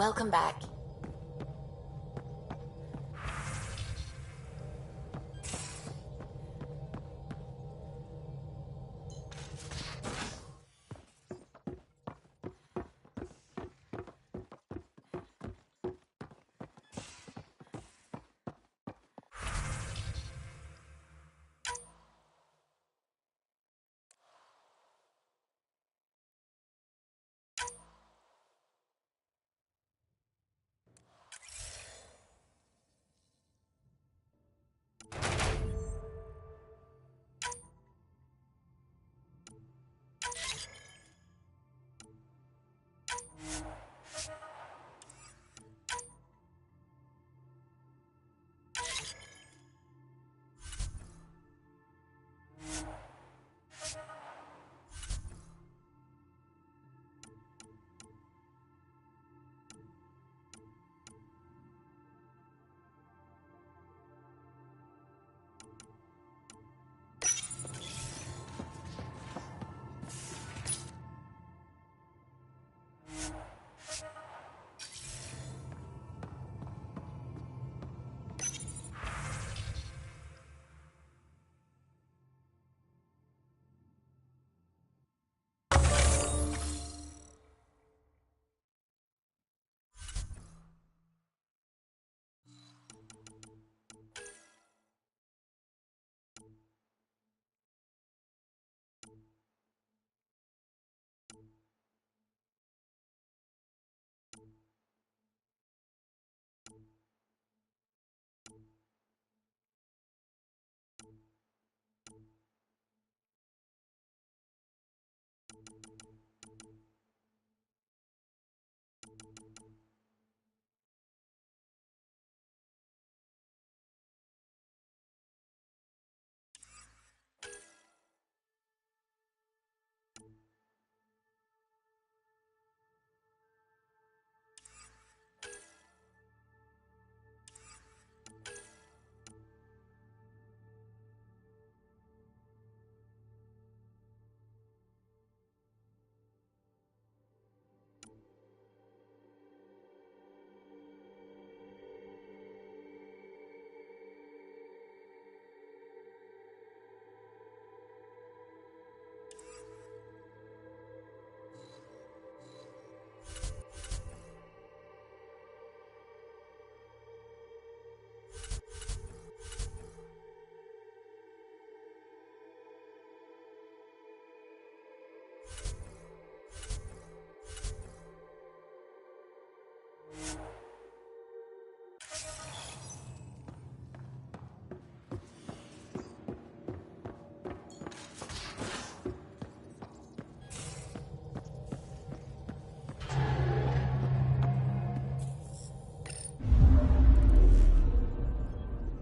Welcome back.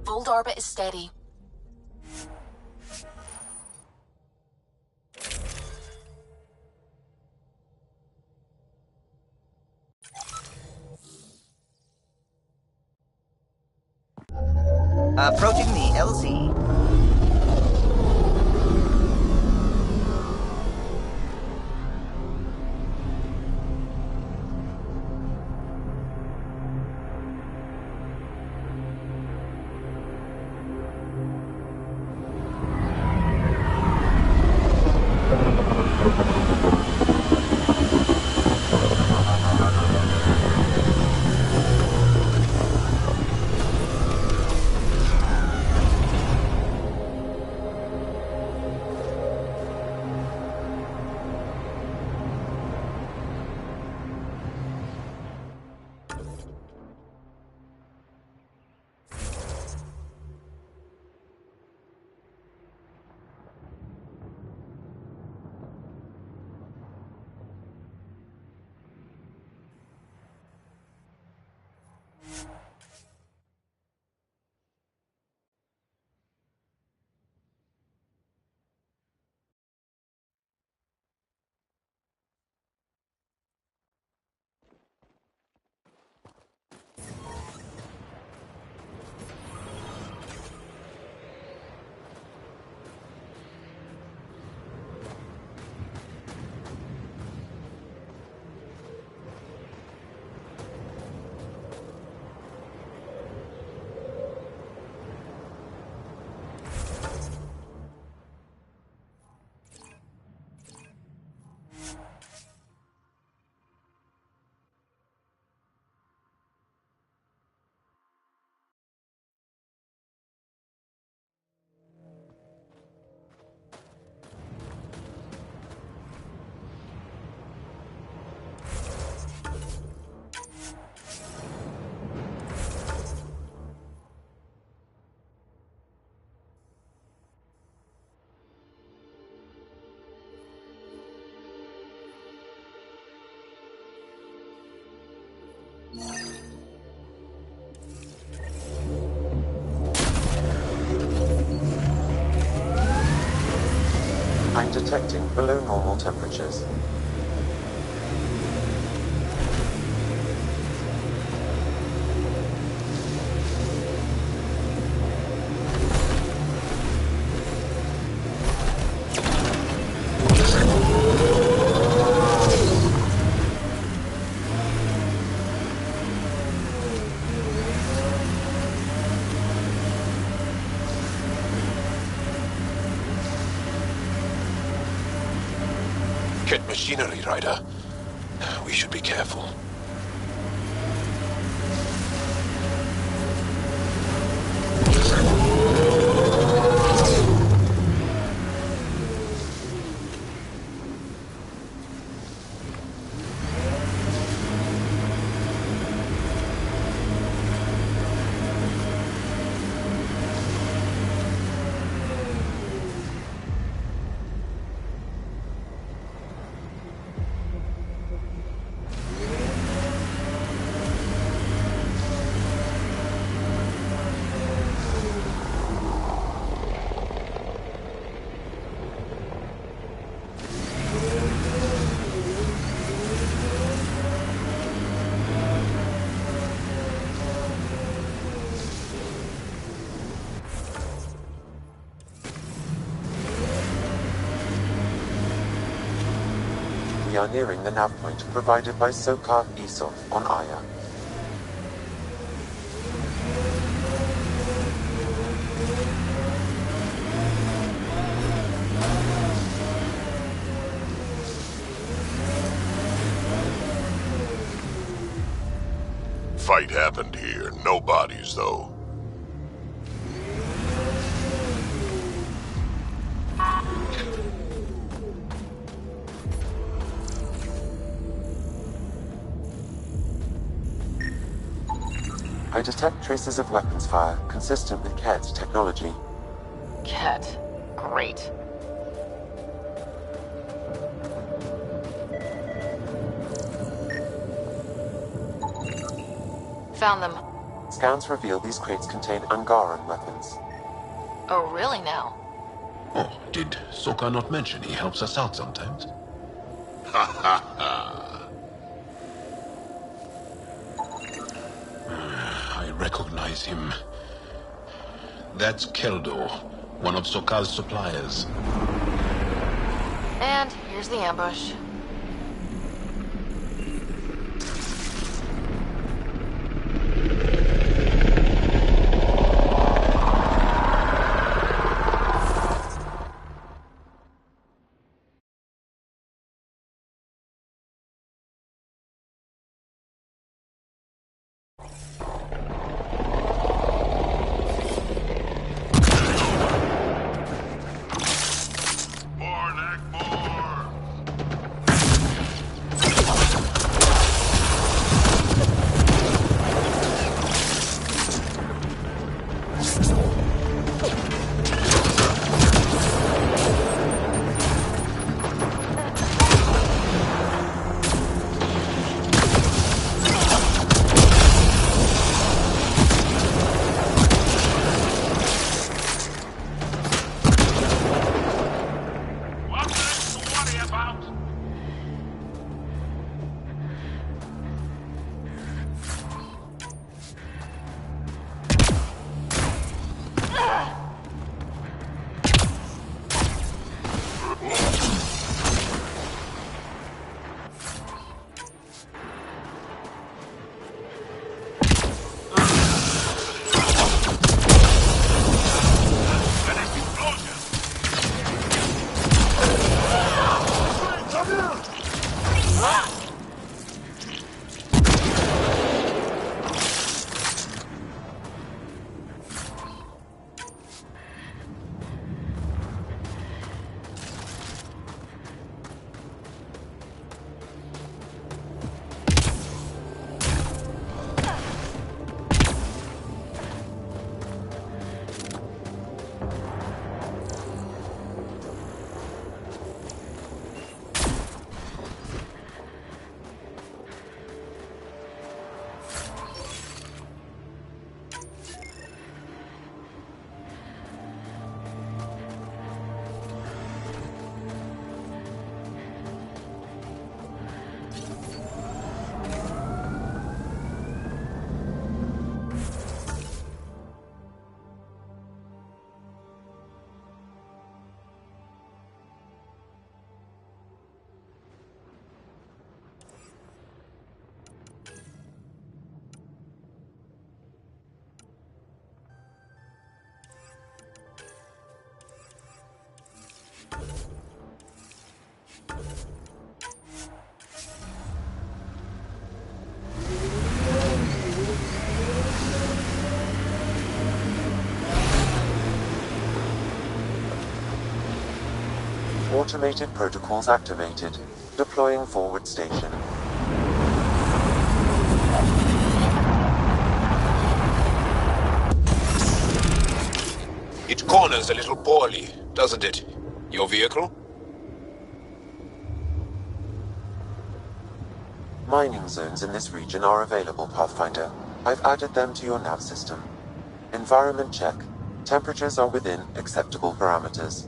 Fold orbit is steady. Approaching the LZ. detecting below normal temperatures. Get machinery, Ryder. We should be careful. We are nearing the nav point provided by SOCAR ESOF on Aya. Fight happened here. No bodies, though. I detect traces of weapons fire consistent with CAD's technology. Cat. Great. Found them. Scans reveal these crates contain Angaran weapons. Oh, really now? Oh, did Soka not mention he helps us out sometimes? Ha ha ha. I recognize him. That's Keldo, one of Soka's suppliers. And here's the ambush. Automated protocols activated. Deploying forward station. It corners a little poorly, doesn't it? Your vehicle? Mining zones in this region are available, Pathfinder. I've added them to your nav system. Environment check. Temperatures are within acceptable parameters.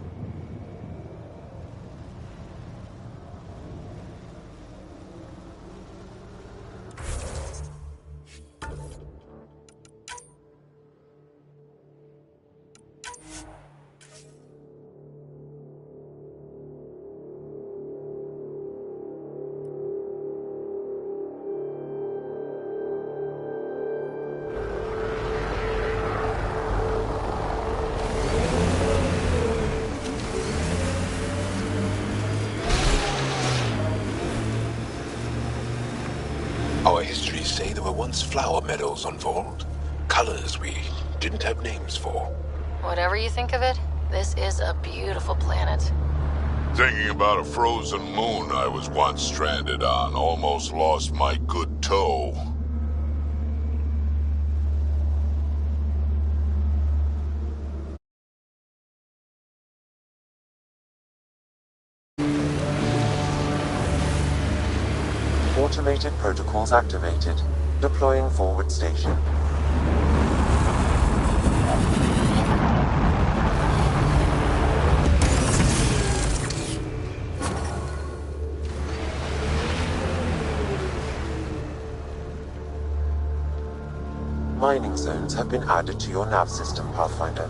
Our histories say there were once flower meadows on Vold. Colors we didn't have names for. Whatever you think of it, this is a beautiful planet. Thinking about a frozen moon I was once stranded on, almost lost my good toe. Automated protocols activated. Deploying forward station. Mining zones have been added to your nav system, Pathfinder.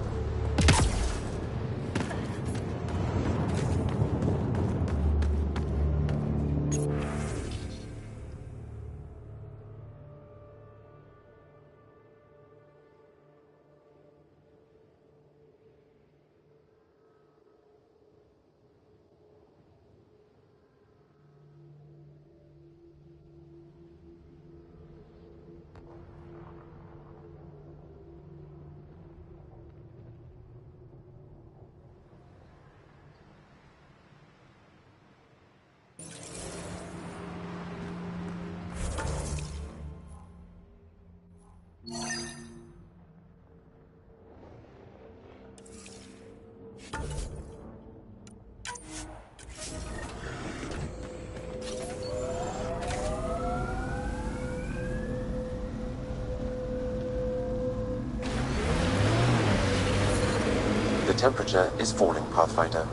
The temperature is falling, Pathfinder.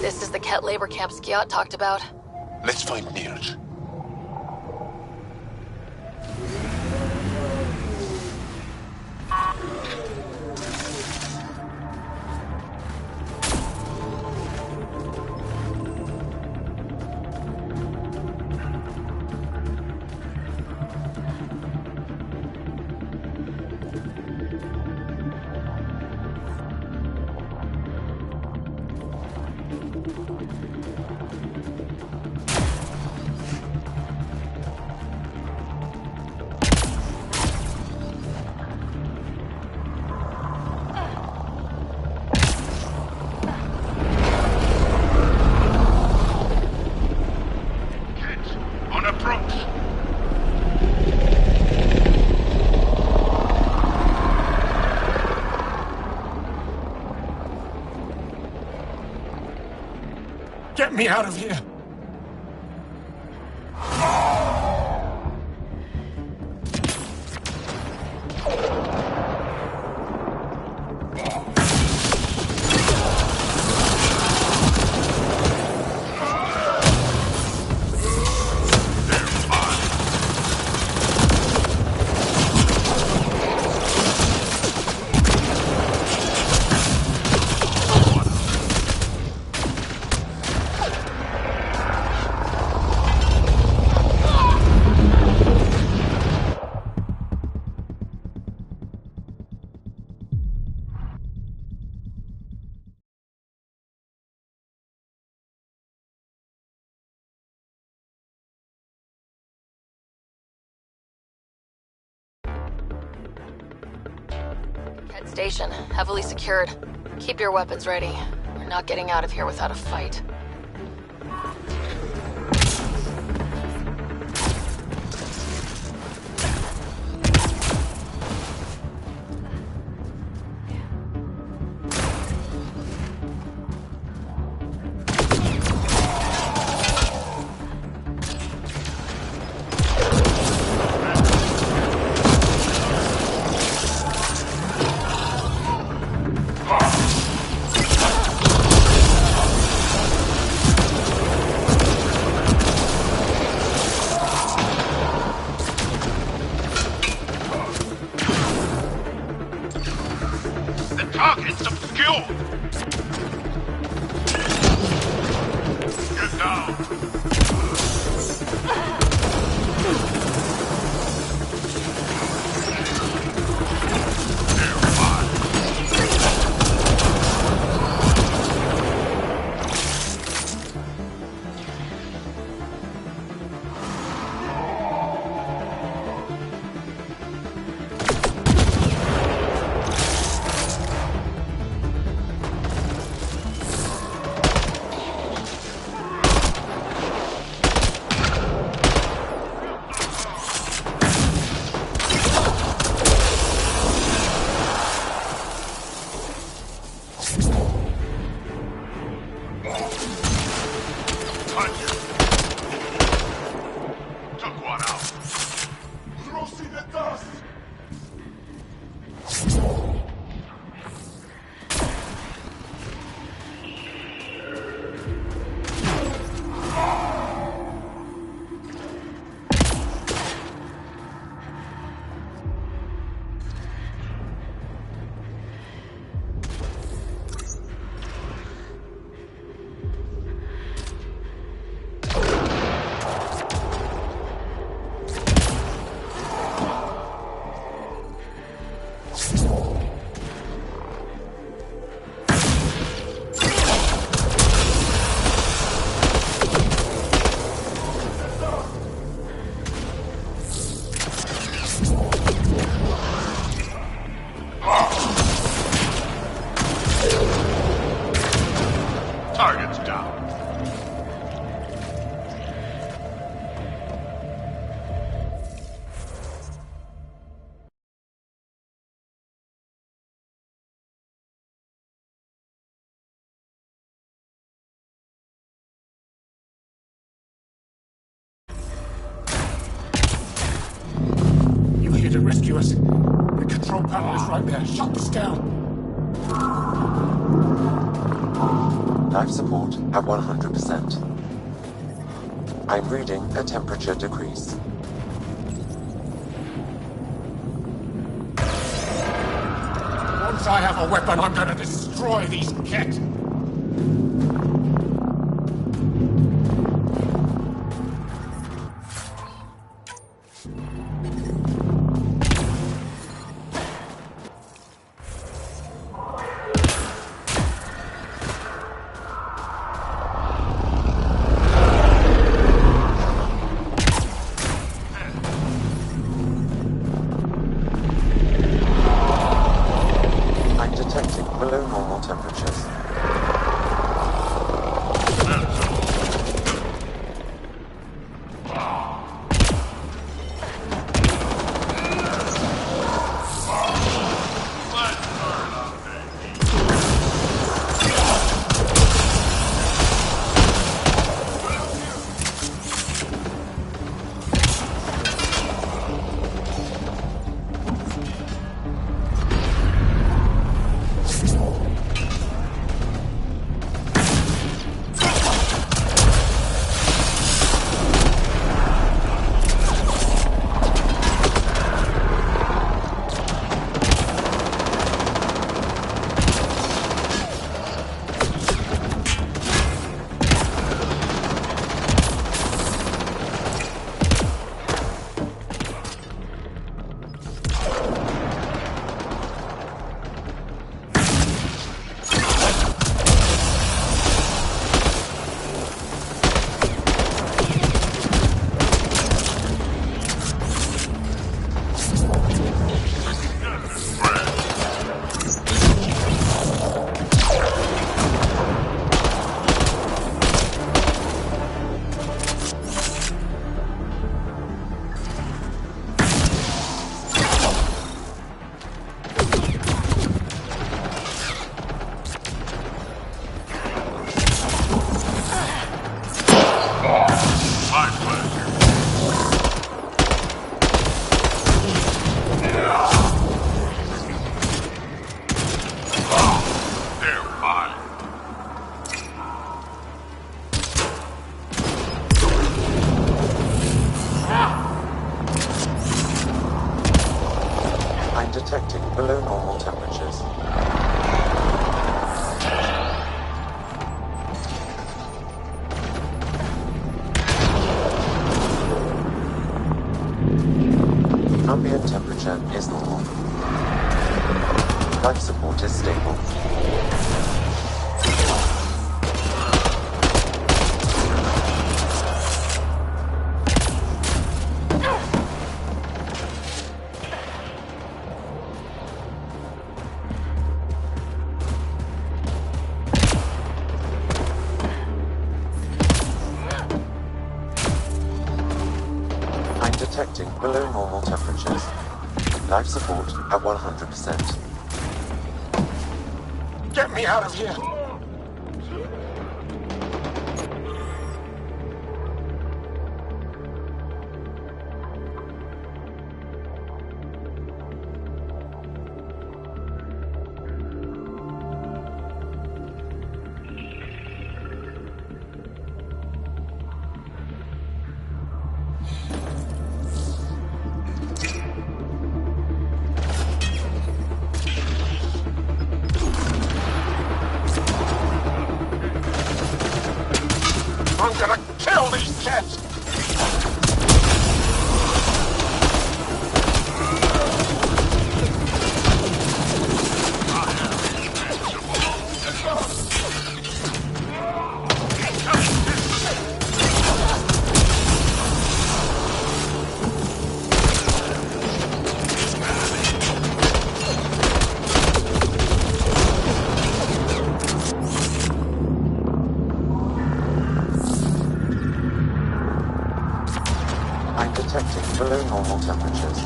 This is the Ket labor camp Skiot talked about. Let's find Nirj. Get me out of here! Head station, heavily secured. Keep your weapons ready. We're not getting out of here without a fight. Target's obscured! Get down! They're fine. Took one out. Rossi the dust! Target's down. You're here to rescue us. The control panel is right there. Shut this down. Life support at 100%. I'm reading a temperature decrease. Once I have a weapon, I'm gonna destroy these kit. I'm detecting below normal temperatures. detecting below normal temperatures. Ambient temperature is normal. Life support is stable. I'm detecting below normal temperatures. Life support at 100%. Get me out of here! I'm gonna kill these kids! I'm detecting below normal temperatures.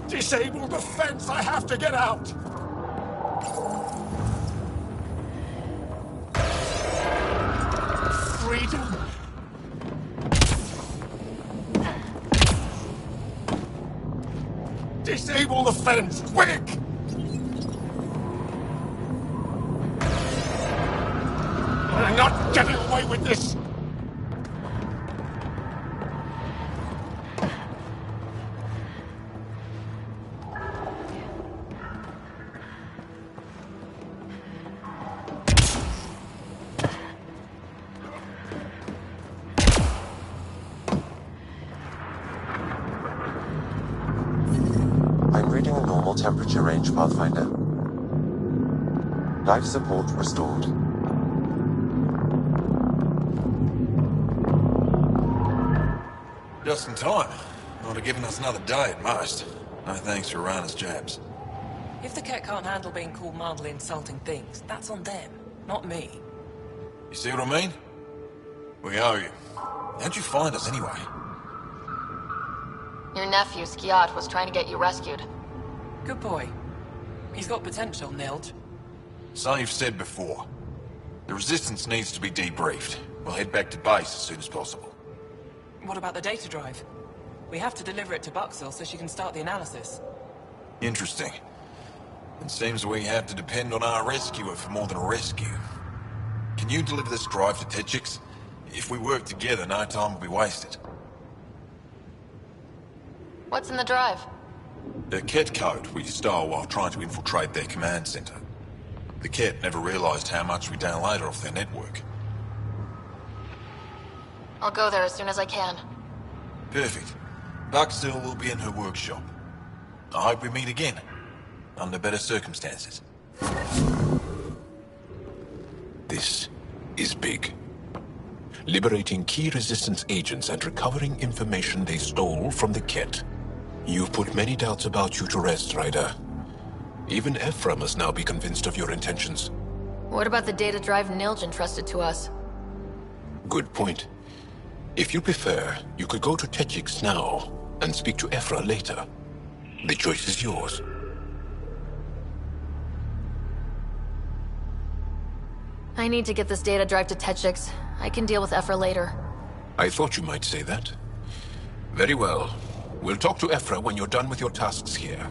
Disable the fence! I have to get out! Freedom! Disable the fence! Quick! I'm not getting away with this! I'm reading a normal temperature range, Pathfinder. Life support restored. Just in time. Would have given us another day at most. No thanks for Rana's jabs. If the Ket can't handle being called mildly insulting things, that's on them, not me. You see what I mean? We owe you. How'd you find us anyway? Your nephew, Skiat, was trying to get you rescued. Good boy. He's got potential, Nilge. So you've said before. The Resistance needs to be debriefed. We'll head back to base as soon as possible. What about the data drive? We have to deliver it to Buxel so she can start the analysis. Interesting. It seems we have to depend on our rescuer for more than a rescue. Can you deliver this drive to Tetchix? If we work together, no time will be wasted. What's in the drive? The Ket code we stole while trying to infiltrate their command center. The Ket never realized how much we downloaded off their network. I'll go there as soon as I can. Perfect. Buxel will be in her workshop. I hope we meet again. Under better circumstances. This is big. Liberating key Resistance agents and recovering information they stole from the Ket. You've put many doubts about you to rest, Ryder. Even Ephra must now be convinced of your intentions. What about the data drive Nilj entrusted to us? Good point. If you prefer, you could go to Techix now and speak to Ephra later. The choice is yours. I need to get this data drive to Techix. I can deal with Ephra later. I thought you might say that. Very well. We'll talk to Ephra when you're done with your tasks here.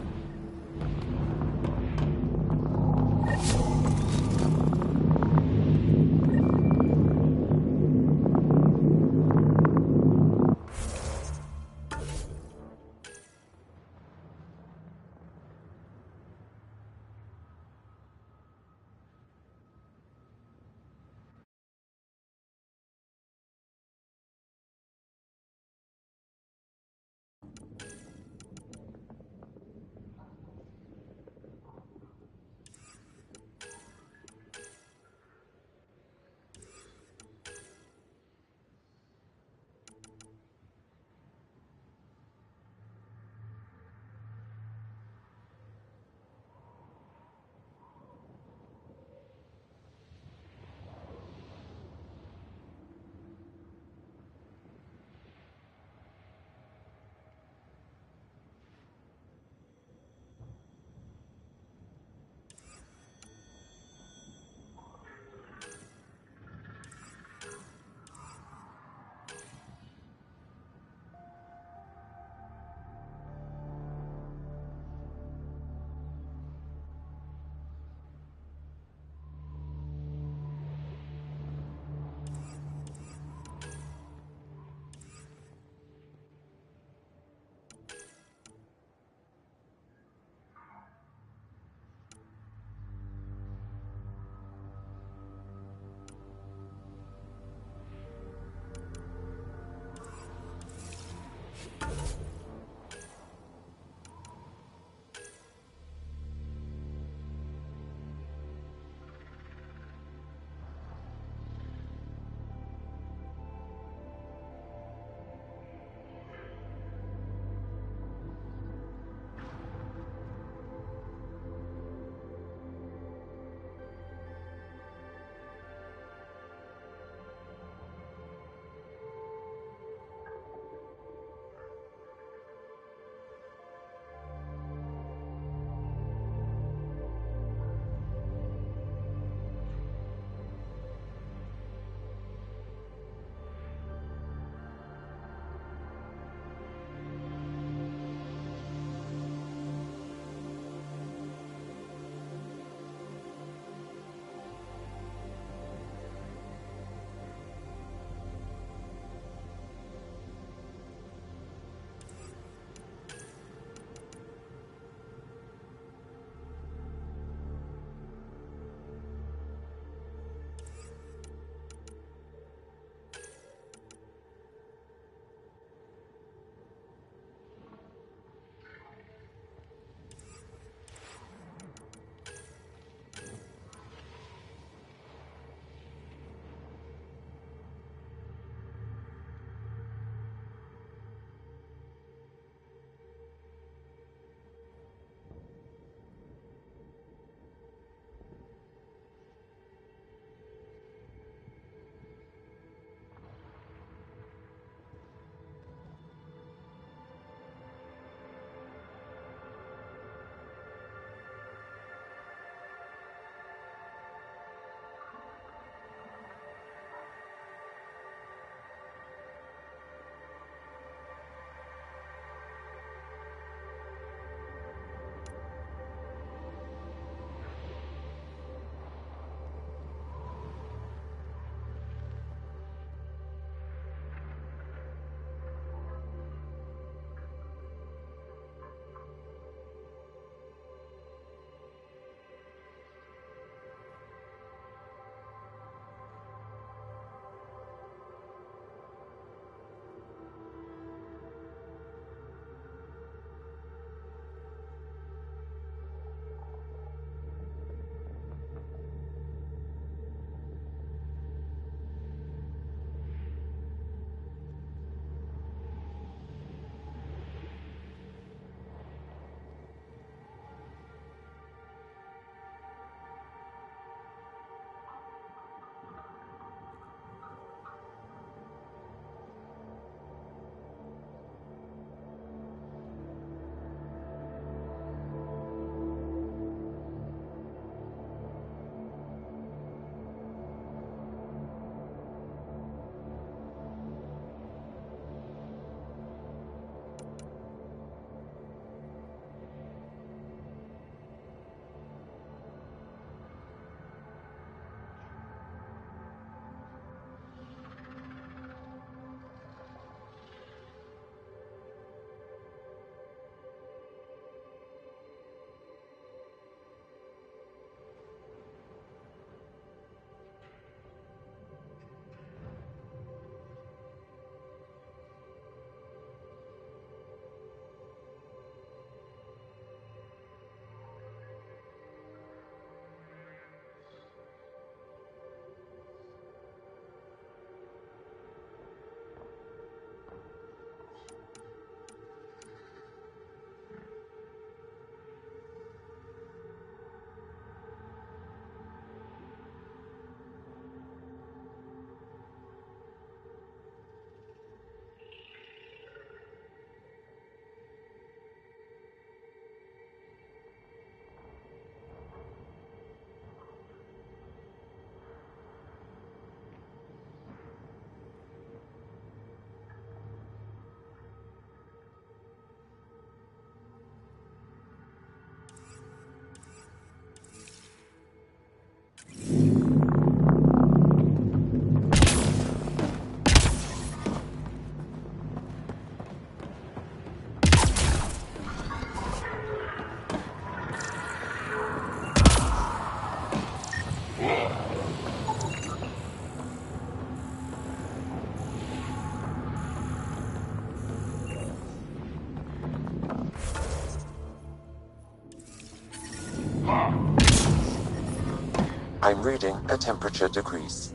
I'm reading a temperature decrease.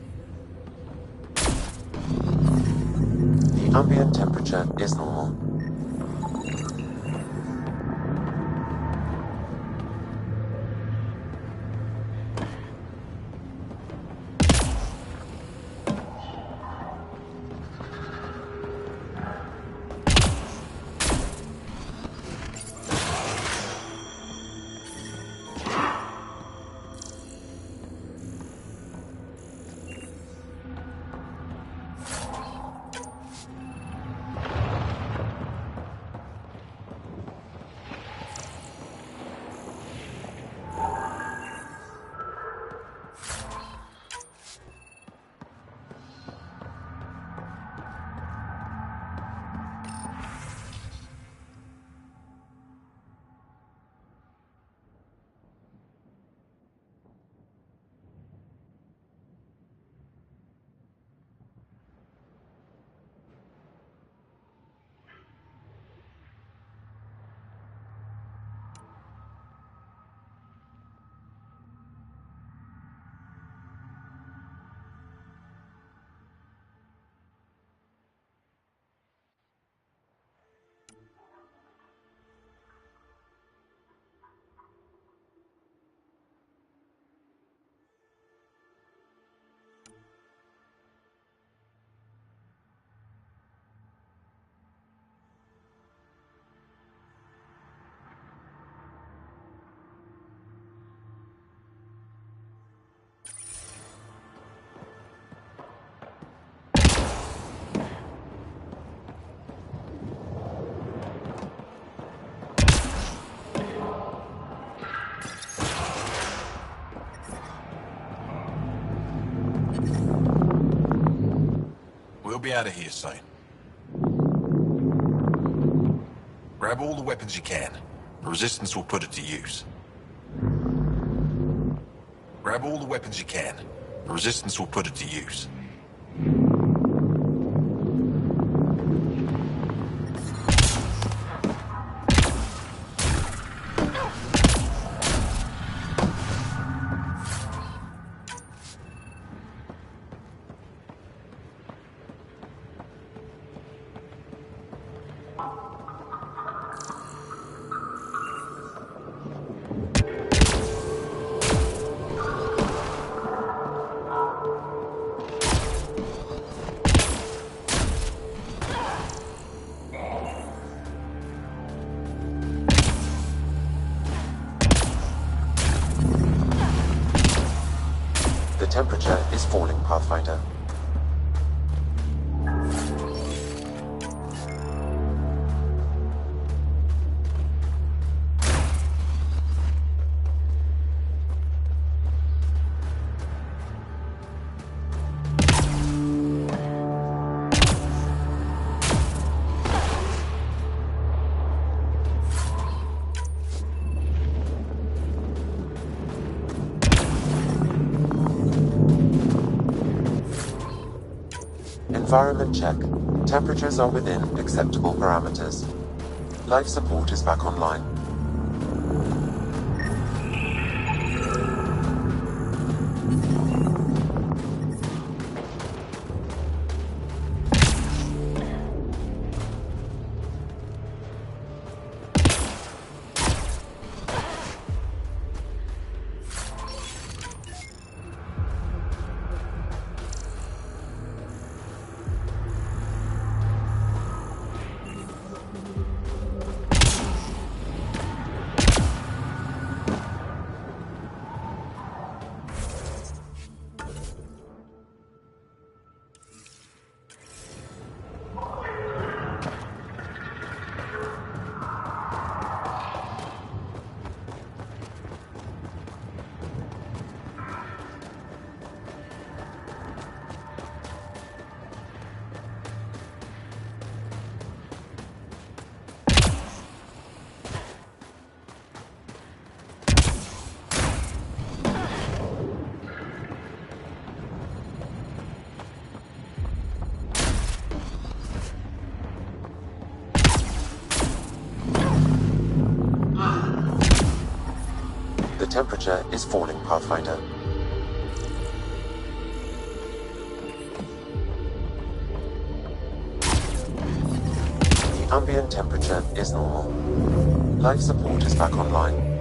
The ambient temperature is normal. We'll be out of here soon. Grab all the weapons you can. The Resistance will put it to use. Grab all the weapons you can. The Resistance will put it to use. The temperature is falling, Pathfinder. Environment check. Temperatures are within acceptable parameters. Life support is back online. The temperature is falling, Pathfinder. Ambient temperature is normal. Life support is back online.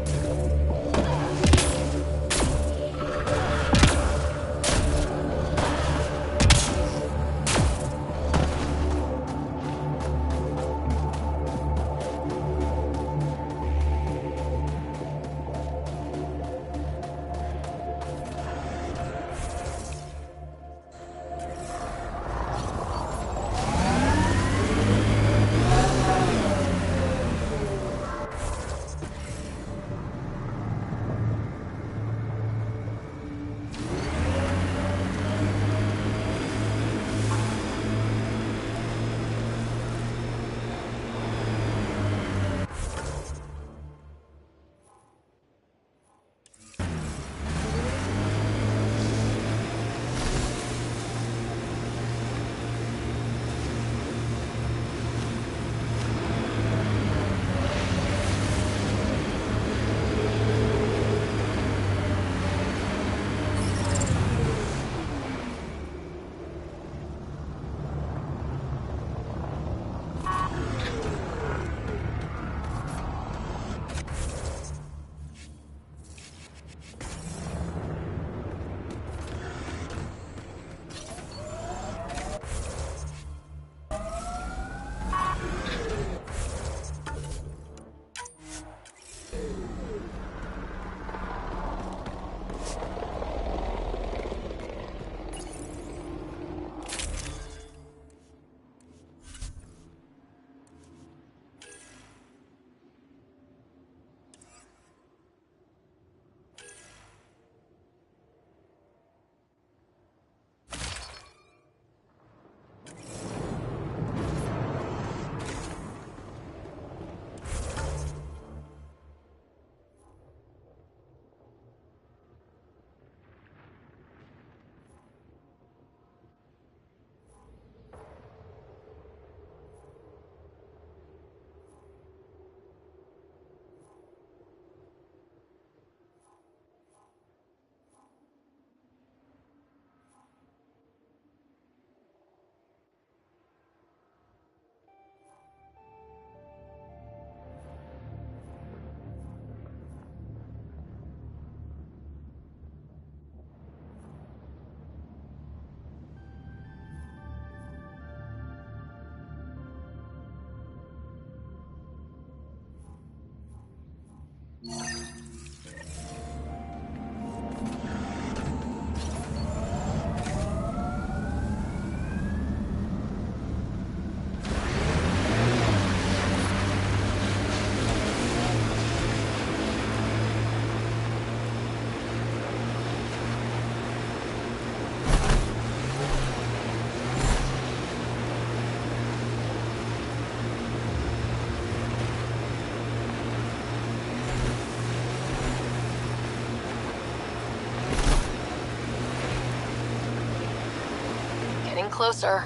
Getting closer.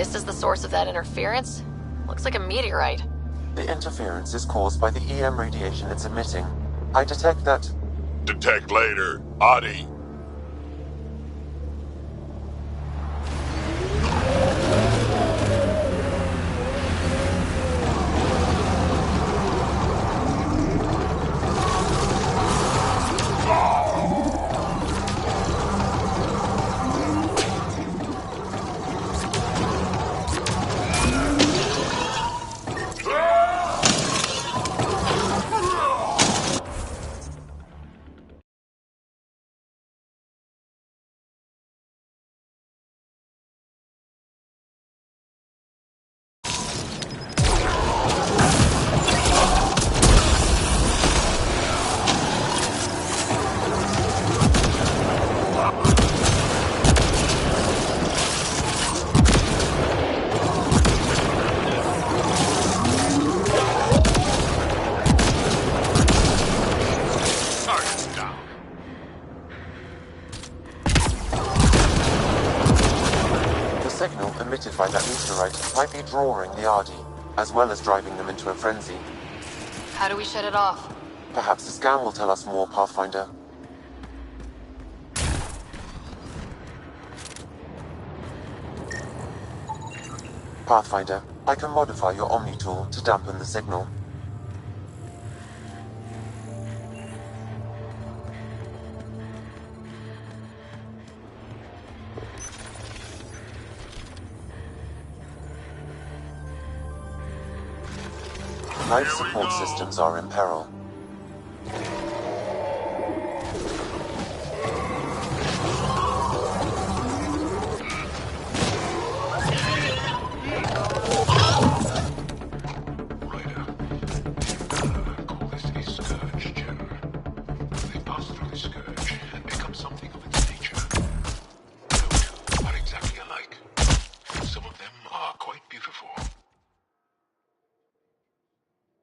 This is the source of that interference? Looks like a meteorite. The interference is caused by the EM radiation it's emitting. I detect that... Detect later. Adi. The signal emitted by that meteorite might be drawing the Ardi, as well as driving them into a frenzy. How do we shut it off? Perhaps the scan will tell us more, Pathfinder. Pathfinder, I can modify your Omni tool to dampen the signal. Life support systems are in peril.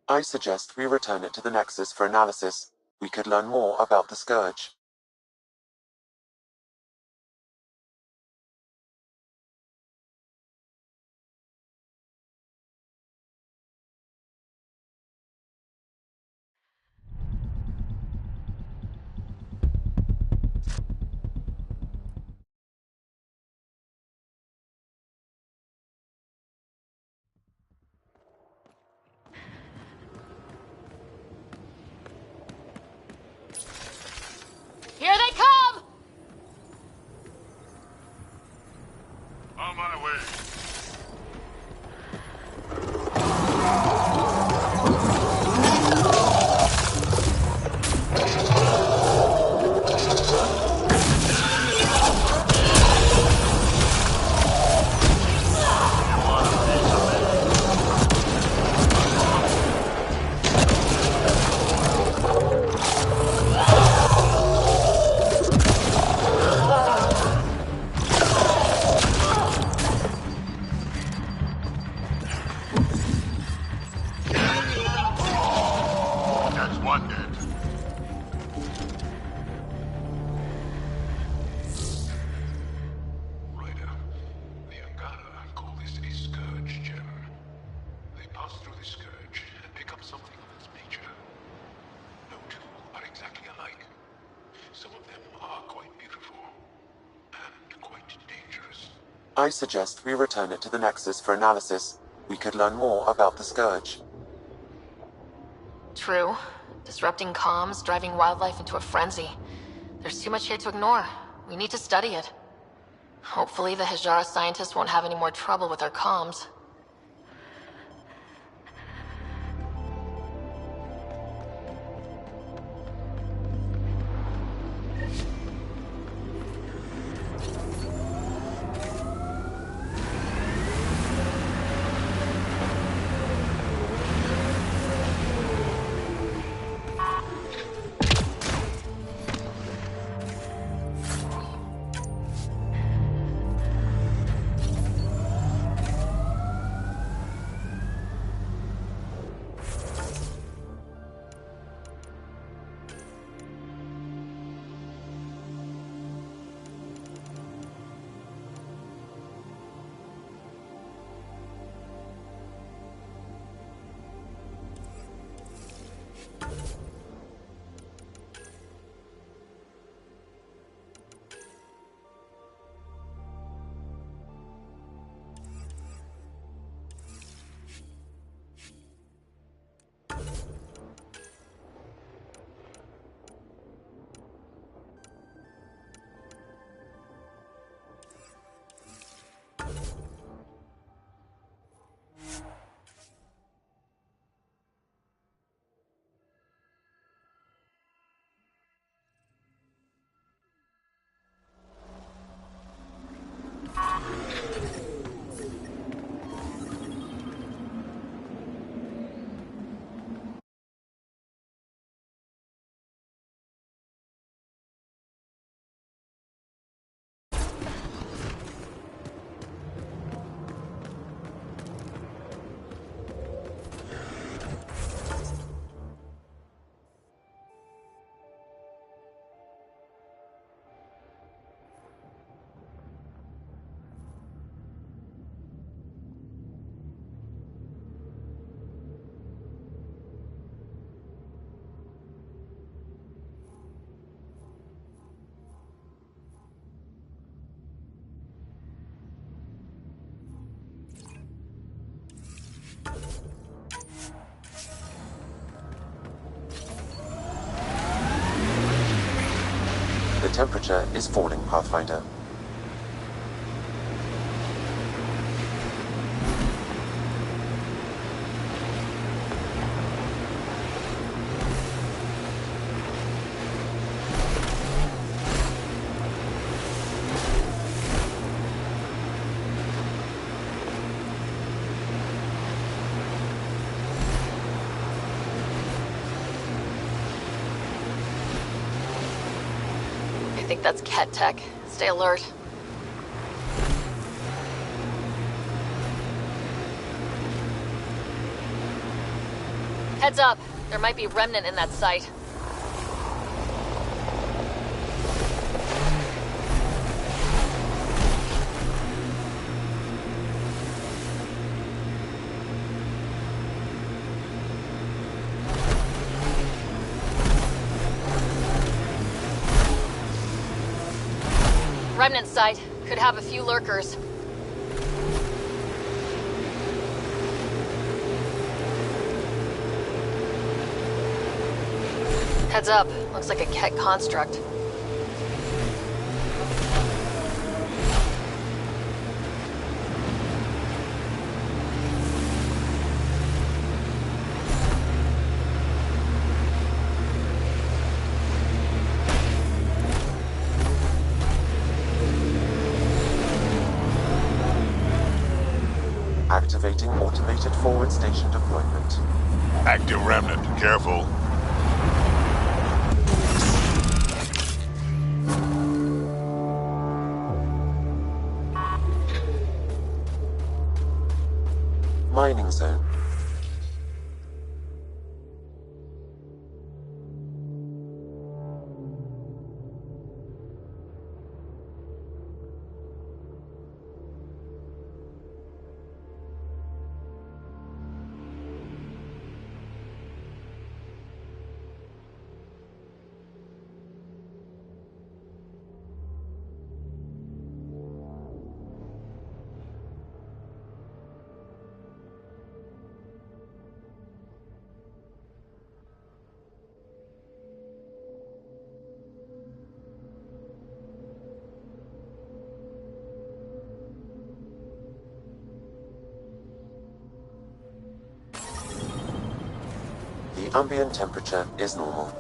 I suggest we return it to the Nexus for analysis. We could learn more about the Scourge. Here they come! On my way. I suggest we return it to the Nexus for analysis. We could learn more about the Scourge. True. Disrupting comms, driving wildlife into a frenzy. There's too much here to ignore. We need to study it. Hopefully the Hijara scientists won't have any more trouble with our comms. temperature is falling, Pathfinder. I think that's Ket Tech. Stay alert. Heads up. There might be Remnant in that site. Remnant site. Could have a few lurkers. Heads up. Looks like a Ket construct. Activating automated forward station deployment. Active remnant. Careful. Mining zone. The ambient temperature is normal.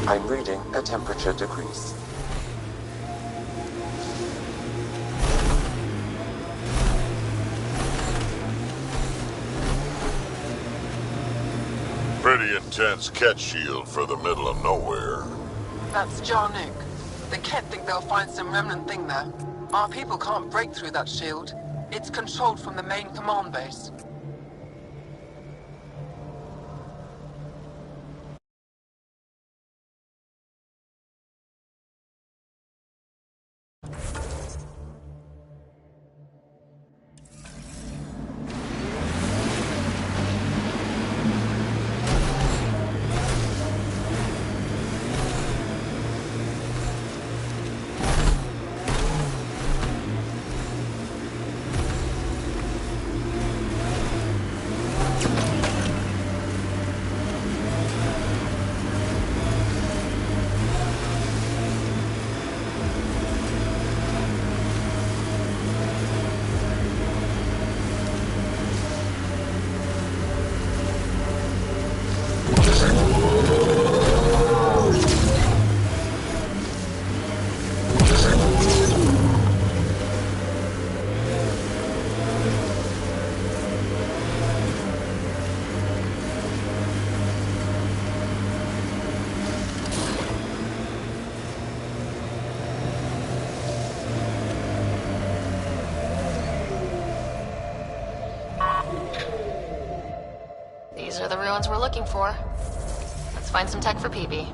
I'm reading a temperature decrease. Pretty intense Ket shield for the middle of nowhere. That's Jarnook. The Ket think they'll find some remnant thing there. Our people can't break through that shield. It's controlled from the main command base. These are the ruins we're looking for. Let's find some tech for PB.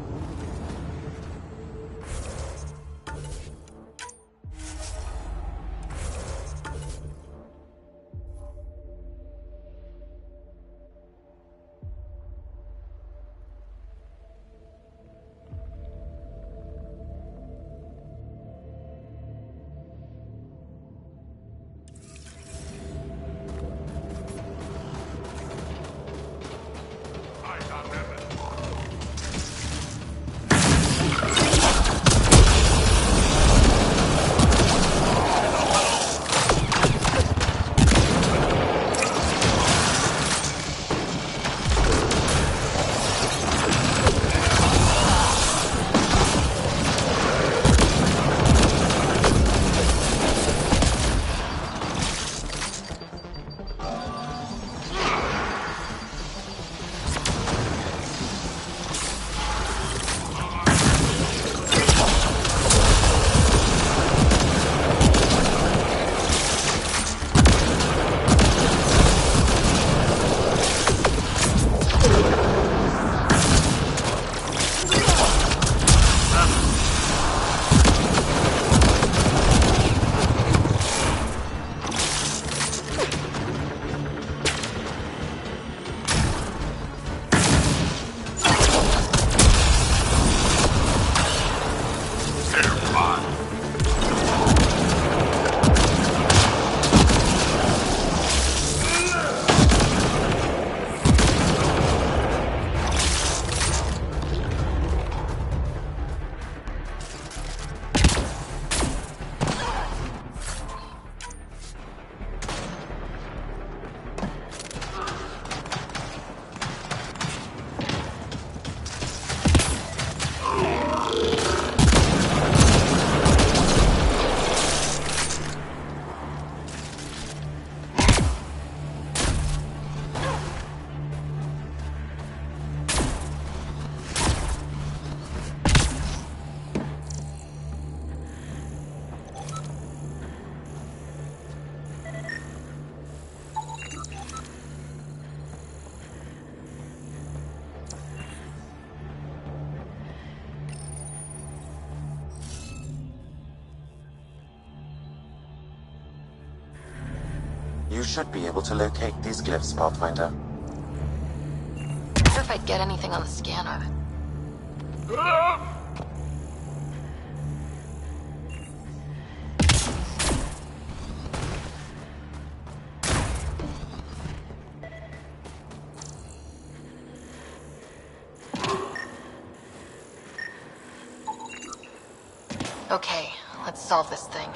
You should be able to locate these glyphs, Pathfinder. Wonder if I'd get anything on the scanner. Okay, let's solve this thing.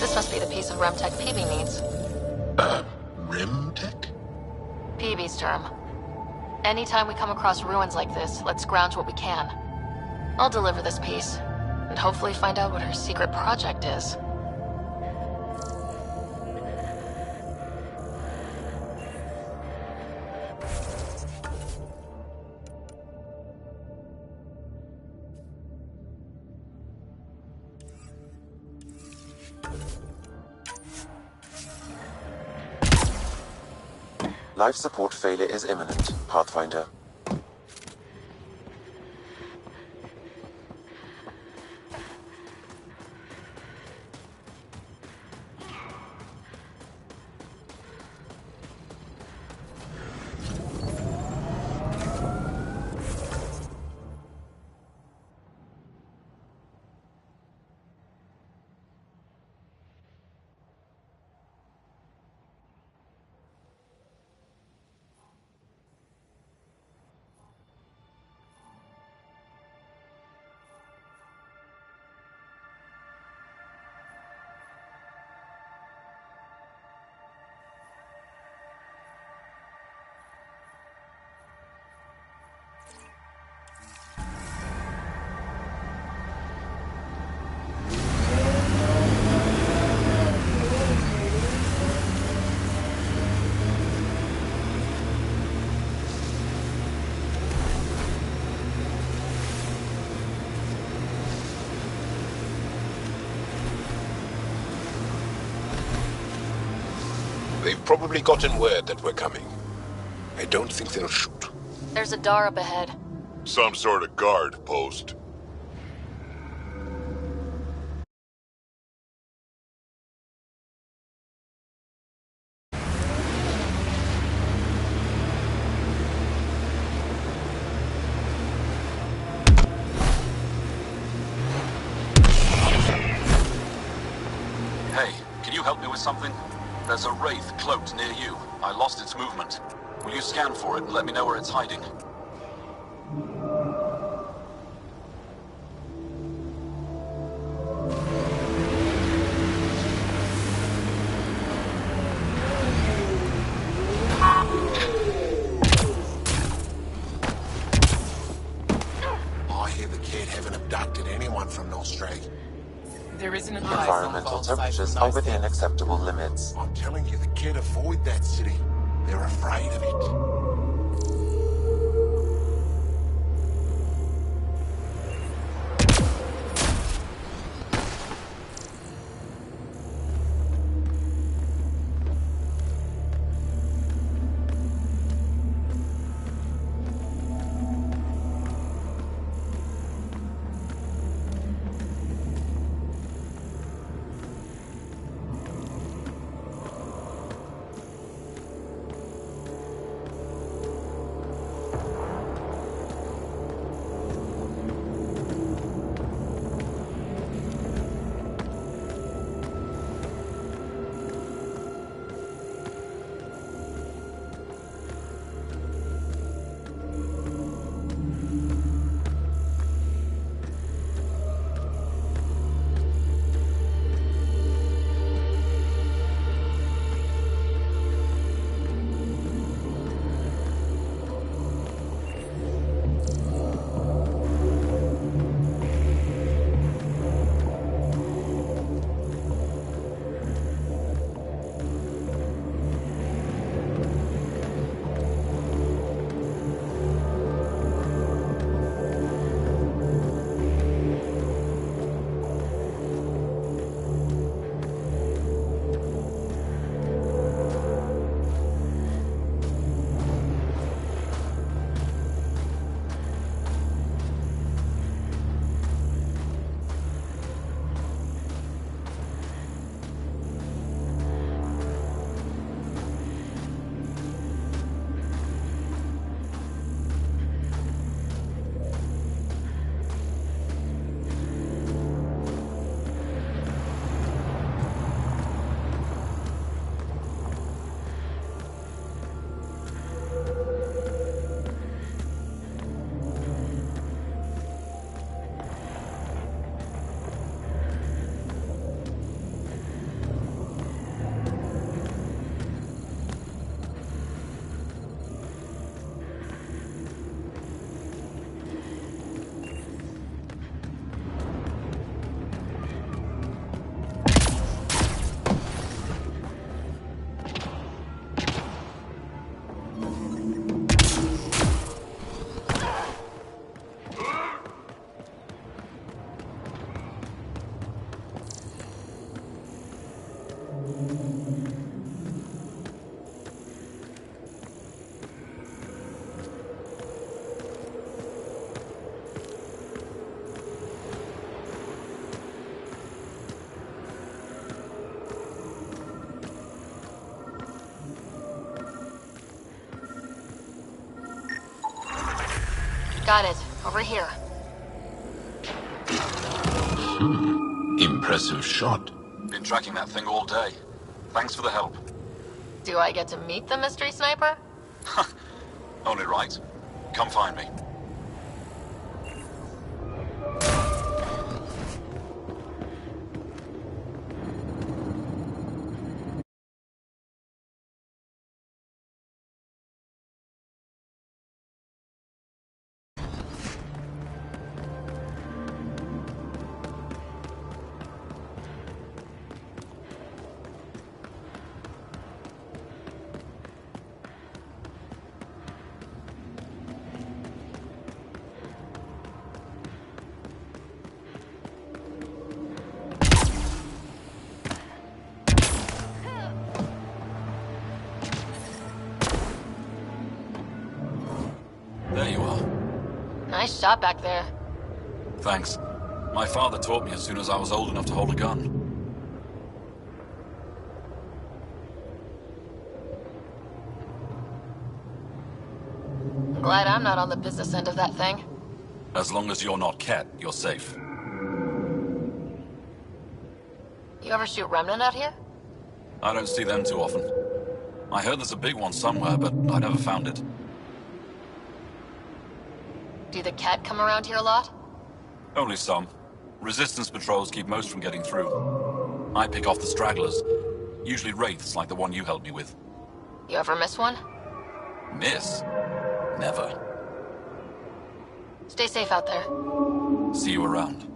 This must be the piece of Remtech Peavy needs. Remtech? Peavy's term. Anytime we come across ruins like this, let's scrounge what we can. I'll deliver this piece, and hopefully find out what her secret project is. Life support failure is imminent, Pathfinder. They've probably gotten word that we're coming. I don't think they'll shoot. There's a door up ahead. Some sort of guard post. Hey, Can you help me with something? There's a wraith cloaked near you. I lost its movement. Will you scan for it and let me know where it's hiding? I hear the kid haven't abducted anyone from Nostrad. There isn't a Environmental temperatures are within acceptable limits. I'm telling you, the kid avoid that city. They're afraid of it. Got it. Over here. Impressive shot. Been tracking that thing all day. Thanks for the help. Do I get to meet the mystery sniper? Only right. Come find me. There you are. Nice shot back there. Thanks. My father taught me as soon as I was old enough to hold a gun. I'm glad I'm not on the business end of that thing. As long as you're not Cat, you're safe. You ever shoot Remnant out here? I don't see them too often. I heard there's a big one somewhere, but I never found it. Do the Cat come around here a lot? Only some. Resistance patrols keep most from getting through. I pick off the stragglers. Usually wraiths like the one you helped me with. You ever miss one? Miss? Never. Stay safe out there. See you around.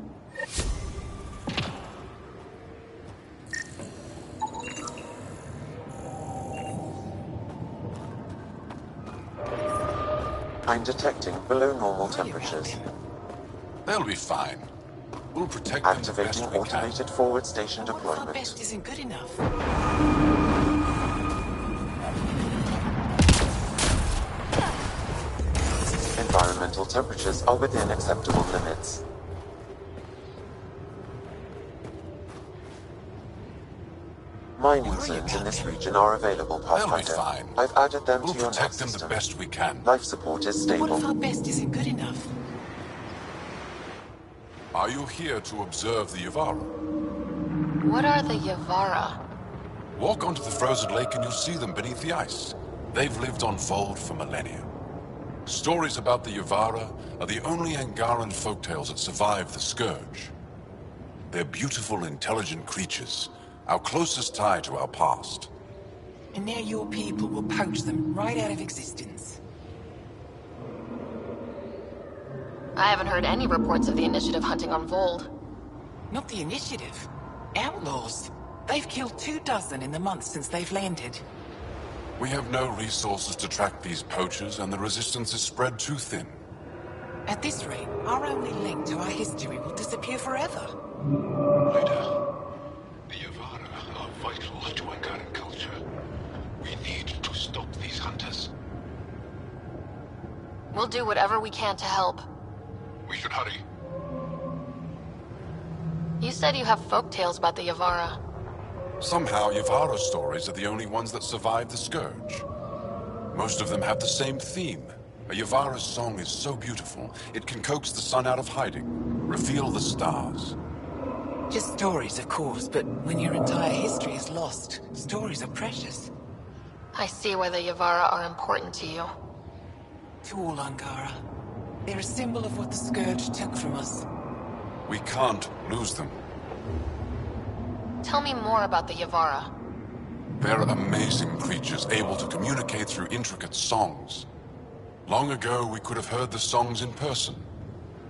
I'm detecting below normal temperatures. They'll be fine. We'll protect them the best Activating we can. automated forward station What if our best deployment. isn't good enough? Environmental temperatures are within acceptable limits. Mining zones in this region are available, They'll be Pathfinder. fine. I've added them We'll to your nav protect them the system. best we can. Life support is What if stable. our best isn't good enough? Are you here to observe the Yavara? What are the Yavara? Walk onto the frozen lake and you'll see them beneath the ice. They've lived on Fold for millennia. Stories about the Yavara are the only Angaran folktales that survive the Scourge. They're beautiful, intelligent creatures, our closest tie to our past. And now your people will poach them right out of existence. I haven't heard any reports of the Initiative hunting on Vold. Not the Initiative. Outlaws. They've killed 24 in the months since they've landed. We have no resources to track these poachers, and the resistance is spread too thin. At this rate, our only link to our history will disappear forever. Leader, the Yavara are vital to Angaran culture. We need to stop these hunters. We'll do whatever we can to help. We should hurry. You said you have folktales about the Yavara. Somehow, Yavara stories are the only ones that survive the Scourge. Most of them have the same theme. A Yavara's song is so beautiful, it can coax the sun out of hiding, reveal the stars. Just stories, of course, but when your entire history is lost, stories are precious. I see why the Yavara are important to you. To all Angara. They're a symbol of what the Scourge took from us. We can't lose them. Tell me more about the Yavara. They're amazing creatures, able to communicate through intricate songs. Long ago, we could have heard the songs in person,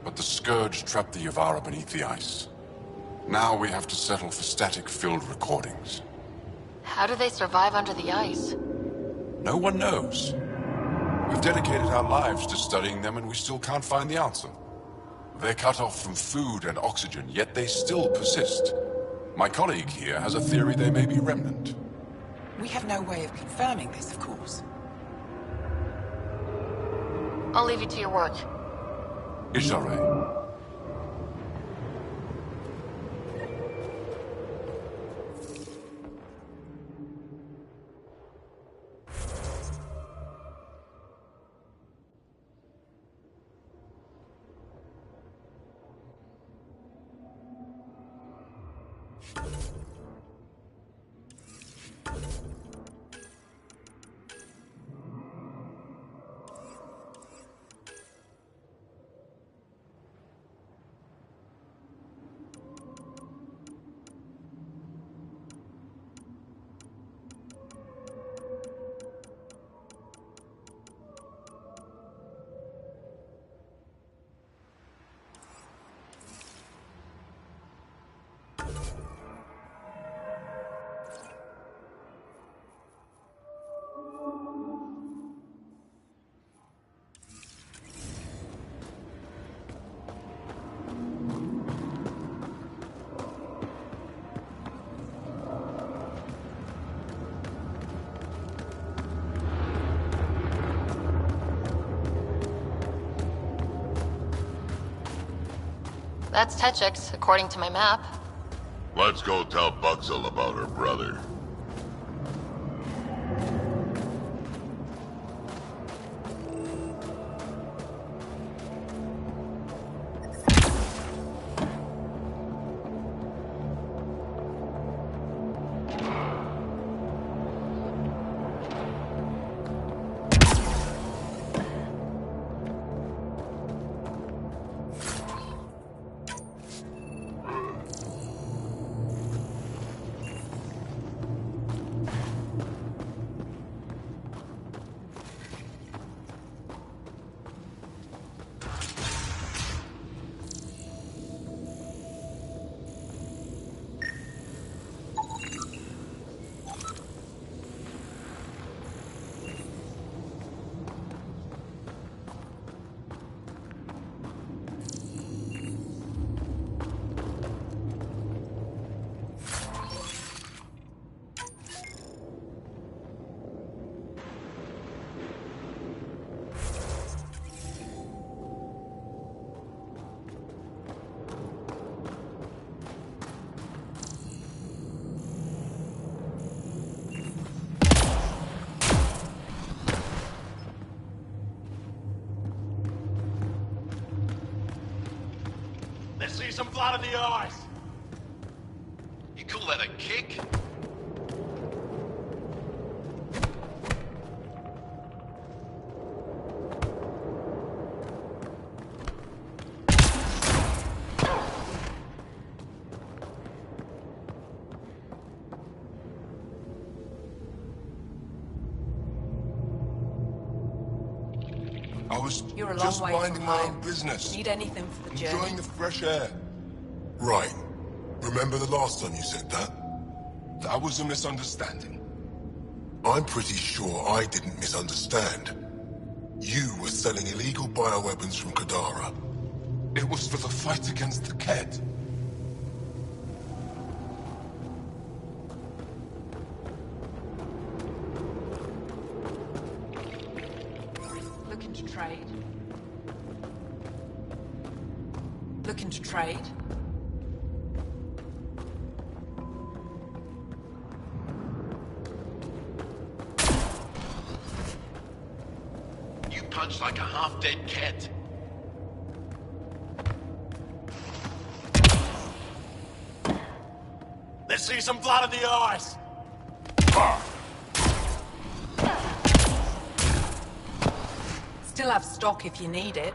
but the Scourge trapped the Yavara beneath the ice. Now we have to settle for static-filled recordings. How do they survive under the ice? No one knows. We've dedicated our lives to studying them, and we still can't find the answer. They're cut off from food and oxygen, yet they still persist. My colleague here has a theory they may be remnant. We have no way of confirming this, of course. I'll leave you to your work. Ishare. That's Techix, according to my map. Let's go tell Buxel about her brother. see some blood in the eyes. You call that a kick? I was You're a long just way from minding my own home. business. Need anything for the journey? Enjoying the fresh air. Right. Remember the last time you said that? That was a misunderstanding. I'm pretty sure I didn't misunderstand. You were selling illegal bioweapons from Kadara. It was for the fight against the Kett. Looking to trade? Looking to trade? You punch like a half-dead cat. Let's see some blood in the eyes. Still have stock if you need it.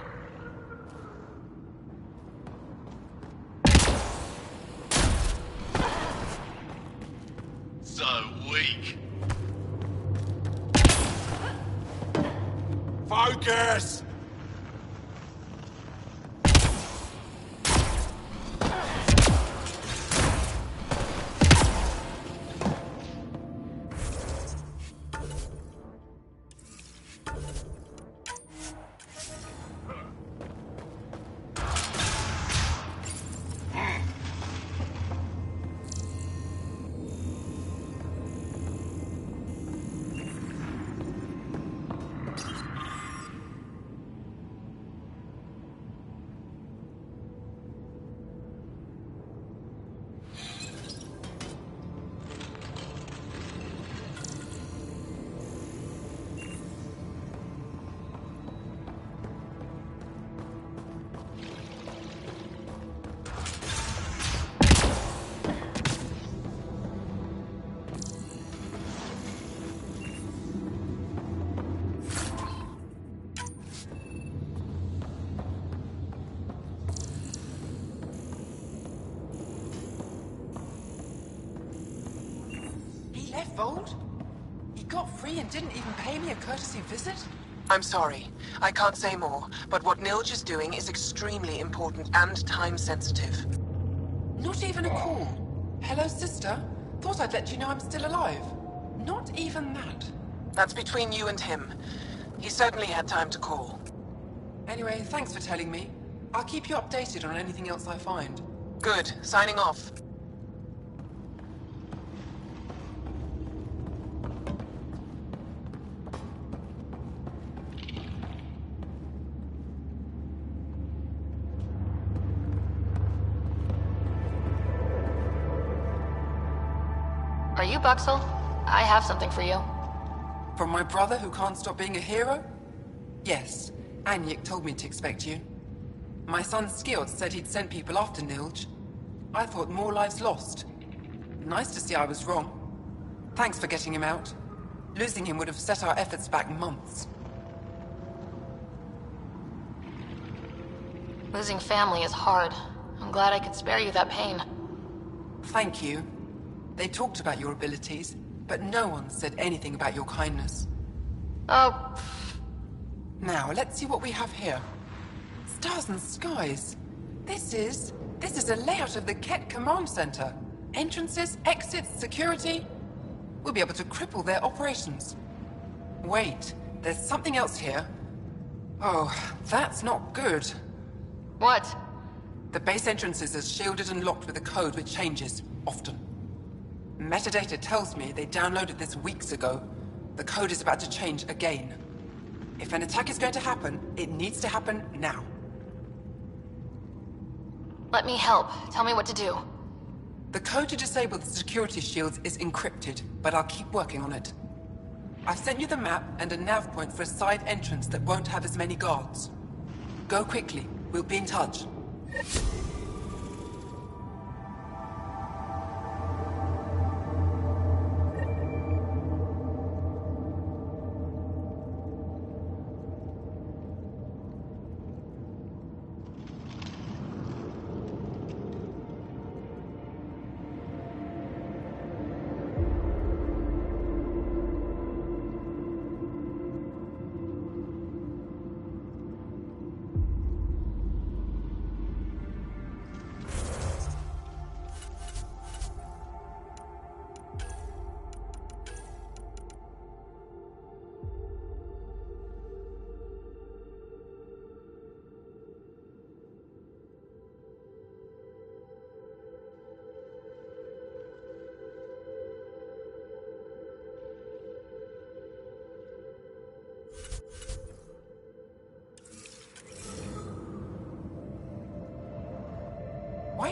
So weak. Focus! Left Vault? He got free and didn't even pay me a courtesy visit? I'm sorry. I can't say more, but what Nilge is doing is extremely important and time-sensitive. Not even a call. Hello, sister. Thought I'd let you know I'm still alive. Not even that. That's between you and him. He certainly had time to call. Anyway, thanks for telling me. I'll keep you updated on anything else I find. Good. Signing off. Are you Buxel? I have something for you. From my brother who can't stop being a hero? Yes. Anyik told me to expect you. My son Skjord said he'd sent people after Nilge. I thought more lives lost. Nice to see I was wrong. Thanks for getting him out. Losing him would have set our efforts back months. Losing family is hard. I'm glad I could spare you that pain. Thank you. They talked about your abilities, but no one said anything about your kindness. Oh. Now, let's see what we have here. Stars and skies. This is a layout of the Kett Command Center. Entrances, exits, security. We'll be able to cripple their operations. Wait, there's something else here. Oh, that's not good. What? The base entrances are shielded and locked with a code which changes, often. Metadata tells me they downloaded this weeks ago. The code is about to change again. If an attack is going to happen, it needs to happen now. Let me help. Tell me what to do. The code to disable the security shields is encrypted, but I'll keep working on it. I've sent you the map and a nav point for a side entrance that won't have as many guards. Go quickly. We'll be in touch.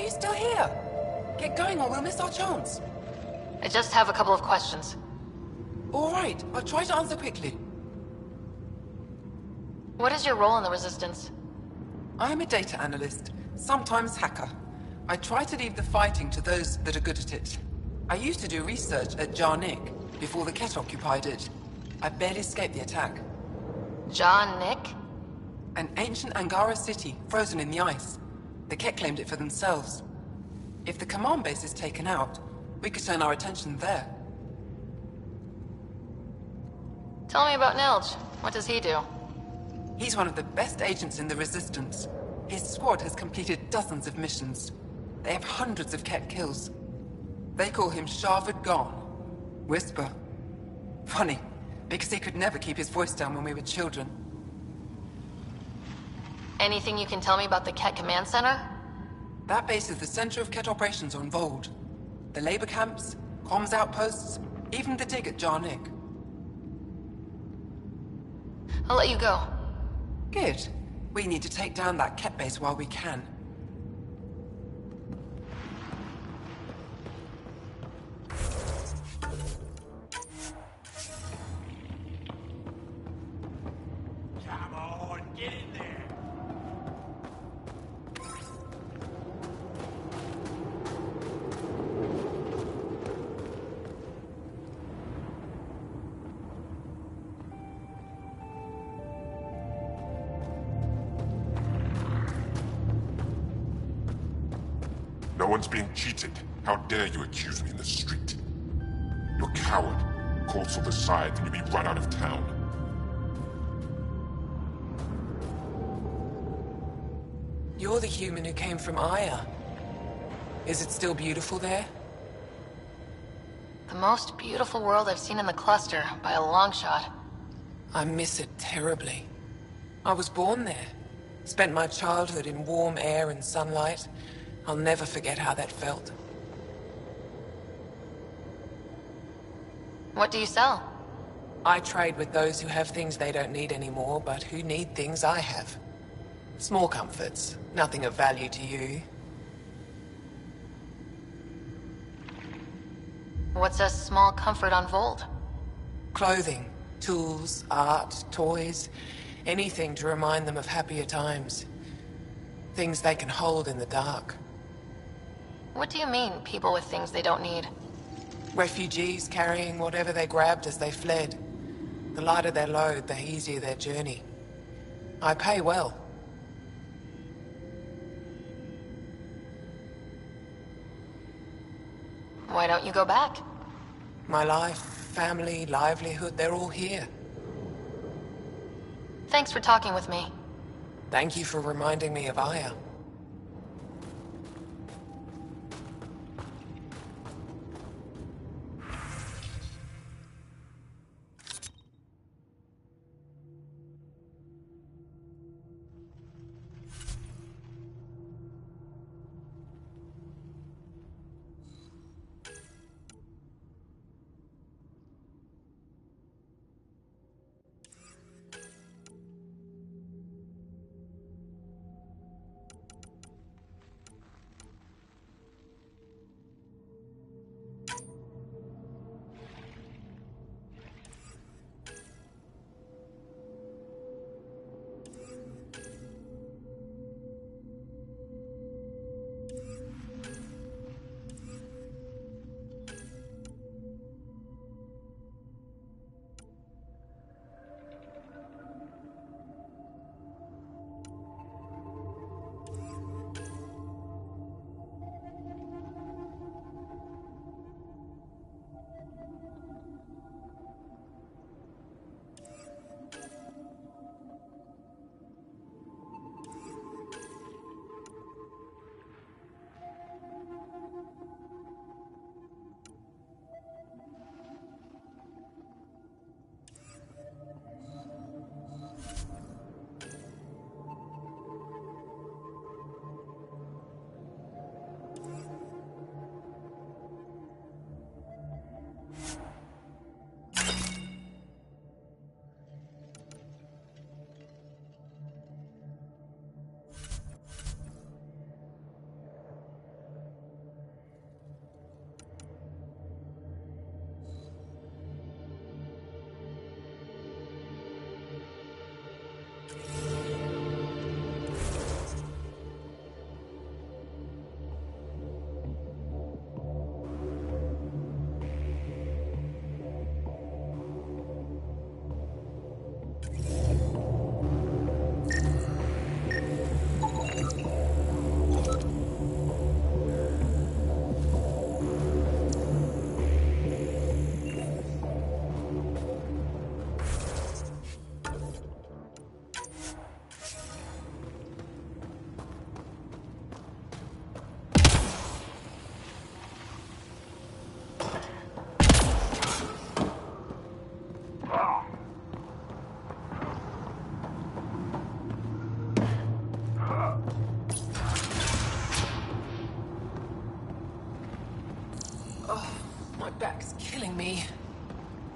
you still here? Get going or we'll miss our chance. I just have a couple of questions. All right, I'll try to answer quickly. What is your role in the Resistance? I'm a data analyst, sometimes hacker. I try to leave the fighting to those that are good at it. I used to do research at Jarnik before the Ket occupied it. I barely escaped the attack. John Nick? An ancient Angara city, frozen in the ice. The Ket claimed it for themselves. If the command base is taken out, we could turn our attention there. Tell me about Nilj. What does he do? He's one of the best agents in the Resistance. His squad has completed dozens of missions. They have hundreds of Ket kills. They call him Sharvad Gone. Whisper. Funny, because he could never keep his voice down when we were children. Anything you can tell me about the Ket Command Center? That base is the center of Ket operations on Vold. The labor camps, comms outposts, even the dig at Jarnik. I'll let you go. Good. We need to take down that Ket base while we can. Come on, get in there. No one's being cheated. How dare you accuse me in the street? You're a coward. Courts will decide, then you'll be run out of town. You're the human who came from Aya. Is it still beautiful there? The most beautiful world I've seen in the cluster, by a long shot. I miss it terribly. I was born there. Spent my childhood in warm air and sunlight. I'll never forget how that felt. What do you sell? I trade with those who have things they don't need anymore, but who need things I have. Small comforts, nothing of value to you. What's a small comfort on Vold? Clothing, tools, art, toys, anything to remind them of happier times. Things they can hold in the dark. What do you mean, people with things they don't need? Refugees carrying whatever they grabbed as they fled. The lighter their load, the easier their journey. I pay well. Why don't you go back? My life, family, livelihood, they're all here. Thanks for talking with me. Thank you for reminding me of Aya.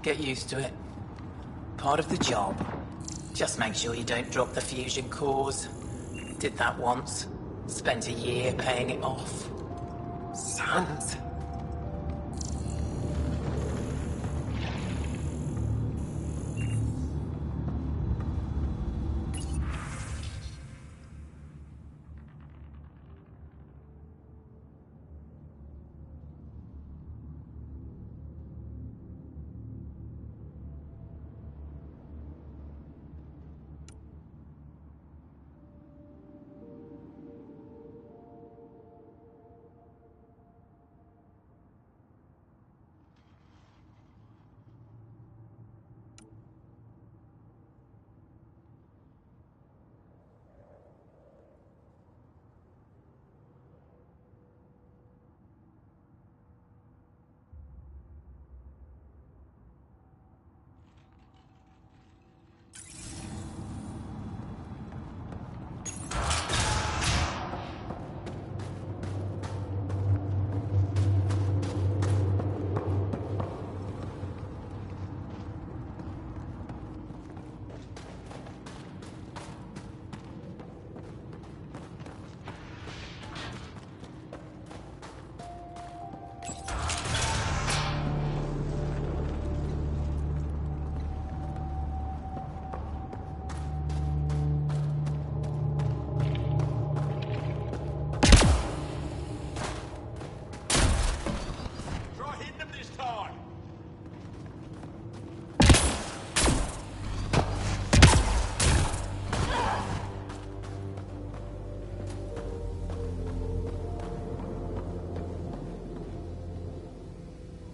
Get used to it. Part of the job. Just make sure you don't drop the fusion cores. Did that once. Spent a year paying it off. Sons.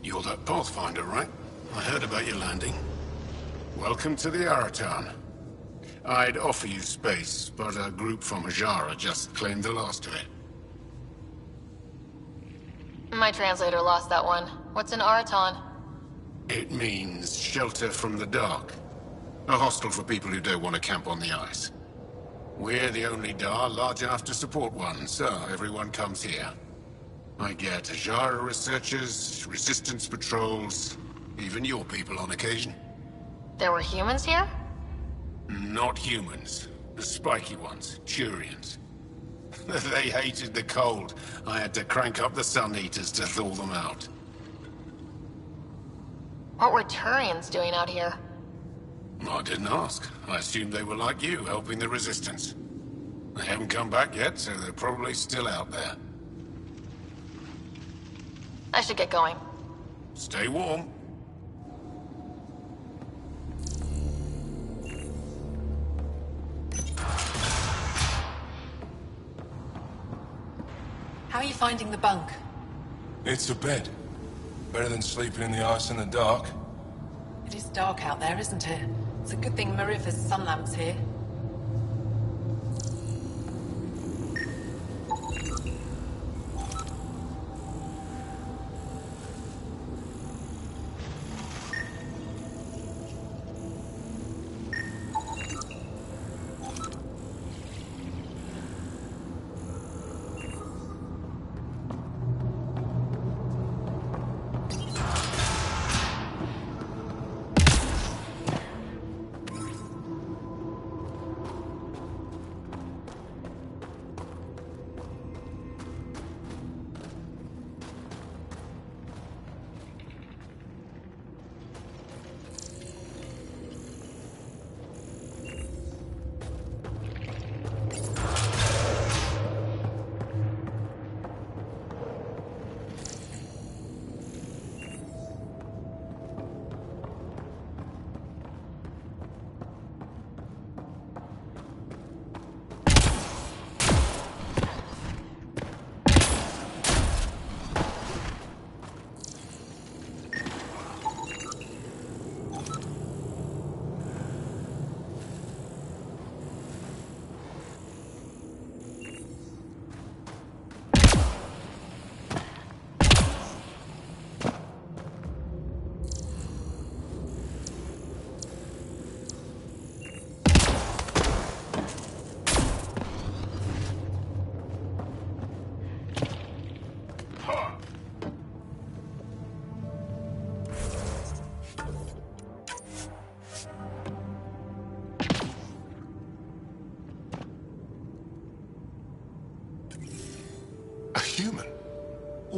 You're that Pathfinder, right? I heard about your landing. Welcome to the Aratan. I'd offer you space, but a group from Hajara just claimed the last of it. My translator lost that one. What's an Araton? It means shelter from the dark. A hostel for people who don't want to camp on the ice. We're the only Dar large enough to support one, so everyone comes here. I get Hajara researchers, resistance patrols, even your people on occasion. There were humans here? Not humans. The spiky ones, Turians. They hated the cold. I had to crank up the Sun Eaters to thaw them out. What were Turians doing out here? I didn't ask. I assumed they were like you, helping the resistance. They haven't come back yet, so they're probably still out there. I should get going. Stay warm. How are you finding the bunk? It's a bed. Better than sleeping in the ice in the dark. It is dark out there, isn't it? It's a good thing Marifa's sun lamp's here.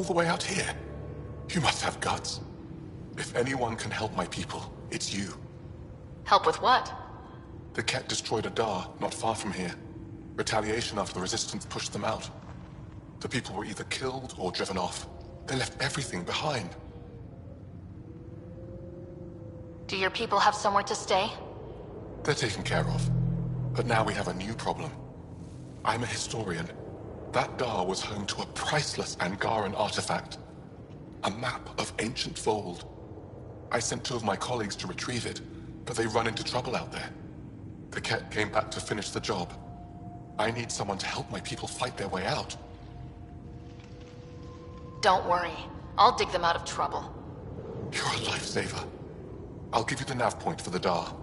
the way out here? You must have guts. If anyone can help my people, it's you. Help with what? The Ket destroyed a Dar not far from here. Retaliation after the Resistance pushed them out. The people were either killed or driven off. They left everything behind. Do your people have somewhere to stay? They're taken care of. But now we have a new problem. I'm a historian. That Dar was home to a priceless Angaran artifact. A map of ancient Fold. I sent 2 of my colleagues to retrieve it, but they run into trouble out there. The Ket came back to finish the job. I need someone to help my people fight their way out. Don't worry. I'll dig them out of trouble. You're a lifesaver. I'll give you the nav point for the Dar.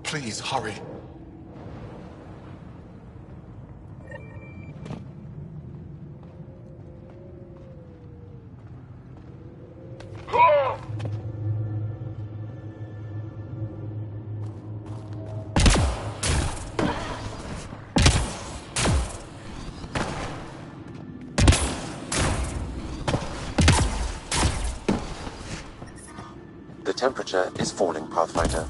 Please, hurry. The temperature is falling, Pathfinder.